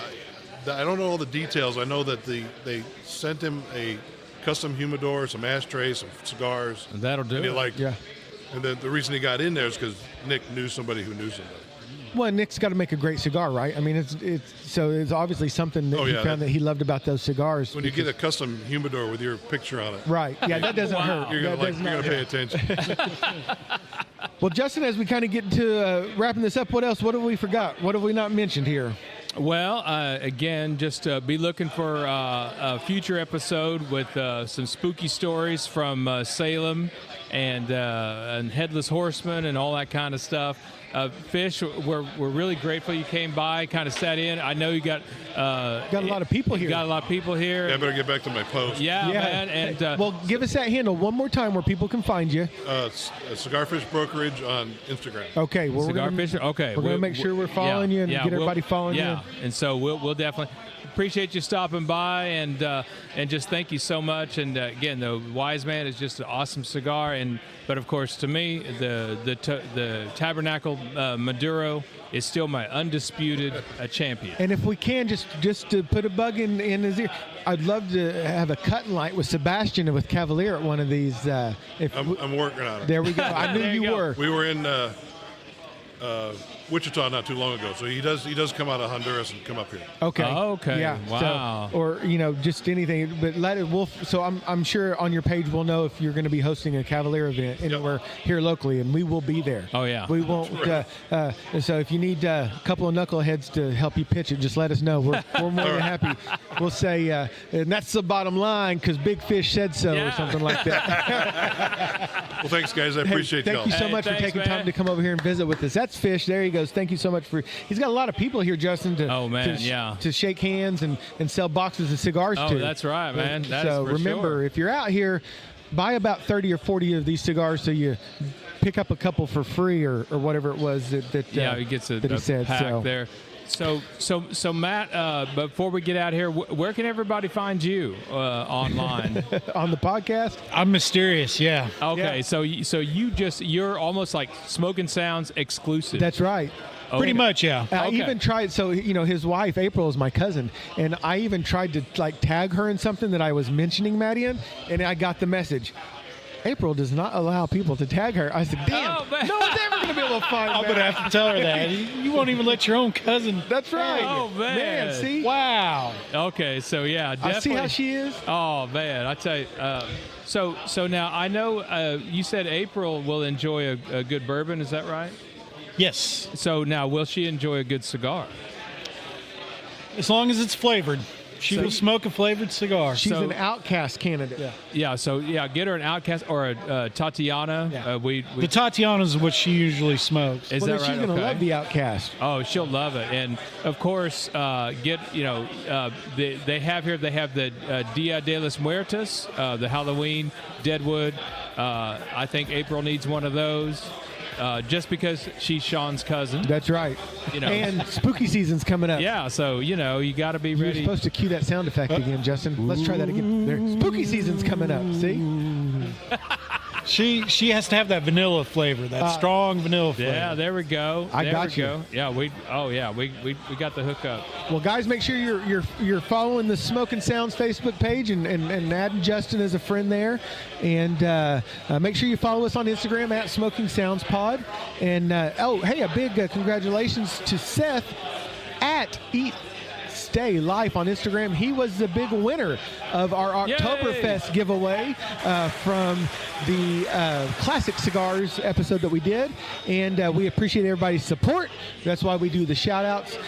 don't know all the details. I know that they sent him a custom humidor, some ashtrays, some cigars. That'll do And he it. liked it. Yeah. And then the reason he got in there is because Nick knew somebody who knew somebody. Well, Nick's got to make a great cigar, right? I mean, it's obviously something that Oh, he yeah, found that he loved about those cigars. When you get a custom humidor with your picture on it, Right. Yeah, that doesn't Wow. hurt. you're That gonna does not pay hurt. attention. Well, Justin, as we kind of get to wrapping this up, what else? What have we forgot? What have we not mentioned here? Well, again, just be looking for a future episode with some spooky stories from Salem and Headless Horseman and all that kind of stuff. Fish, we're really grateful you came by, kind of sat in. I know you got a lot of people here. Got a lot of people here. Yeah, I better get back to my post. Yeah, man. And well, give us that handle one more time where people can find you. Cigarfish Brokerage on Instagram. Okay, well, Cigar Fisher. Okay, we're going to make sure we're following you and get everybody following you. Yeah, and so we'll definitely appreciate you stopping by, and just thank you so much. And again, the Wise Man is just an awesome cigar, but of course, to me, the Tabernacle Maduro is still my undisputed champion. And if we can, just to put a bug in his ear, I'd love to have a cut light with Sebastian and with Cavalier at one of these. I'm working on it. There we go. I knew you were. We were in Wichita not too long ago, so he does come out of Honduras and come up here. Okay. Okay. Yeah. Wow. So, or just anything, but so I'm sure on your page we'll know if you're going to be hosting a Cavalier event anywhere here locally, and we will be there. Oh yeah. We won't. So if you need a couple of knuckleheads to help you pitch it, just let us know. We're more than happy. We'll say, and that's the bottom line because Big Fish said so, or something like that. Well, thanks, guys. I appreciate Thank you so much for taking time to come over here and visit with us. That's Fish. There he goes. Thank you so much he's got a lot of people here, Justin, to shake hands and sell boxes of cigars to. Oh, that's right, man. So remember, if you're out here, buy about 30 or 40 of these cigars so you pick up a couple for free or whatever it was that he gets a he said. Pack there. So Matt, before we get out here, where can everybody find you online? On the podcast? I'm mysterious, yeah. Okay, yeah. You're almost like Smoking Sounds exclusive. That's right. Okay. Pretty much, yeah. I even tried. So his wife April is my cousin, and I even tried to tag her in something that I was mentioning Matt in, and I got the message. April does not allow people to tag her. I said, damn, no one's ever going to be able to find I'm going to have to tell her that. You won't even let your own cousin. That's right. Oh, man. See? Wow. Okay, so yeah, definitely. I see how she is. Oh, man, I tell you. So now I know you said April will enjoy a good bourbon. Is that right? Yes. So now, will she enjoy a good cigar? As long as it's flavored. She will smoke a flavored cigar. She's an Outcast candidate. Yeah. So get her an Outcast or a Tatiana. Yeah. The Tatiana is what she usually smokes. Is that right? She's going to love the Outcast. Oh, she'll love it. And of course, they have the Dia de los Muertos, the Halloween Deadwood. I think April needs one of those. Just because she's Sean's cousin. That's right. And spooky season's coming up. Yeah, so, you got to be ready. You're supposed to cue that sound effect again, Justin. Let's try that again. There. Spooky season's coming up. See? She has to have that vanilla flavor, that strong vanilla flavor. Yeah, there we go. I got you. Go. Yeah, we got the hookup. Well, guys, make sure you're following the Smoking Sounds Facebook page and adding Justin as a friend there, and make sure you follow us on Instagram at Smoking Sounds Pod. And hey, a big congratulations to Seth at Eat Stay Life on Instagram. He was the big winner of our Oktoberfest giveaway from the Classic Cigars episode that we did, and we appreciate everybody's support. That's why we do the shout outs.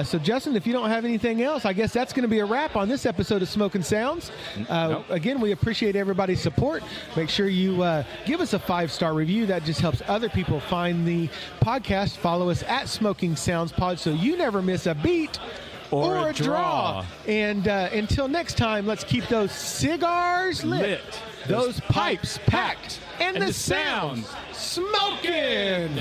So Justin, if you don't have anything else, I guess that's going to be a wrap on this episode of Smoking Sounds. Nope. Again, we appreciate everybody's support. Make sure you give us a 5-star review. That just helps other people find the podcast. Follow us at Smoking Sounds Pod so you never miss a beat or a draw. And until next time, let's keep those cigars lit. Those pipes packed. And the sounds smoking.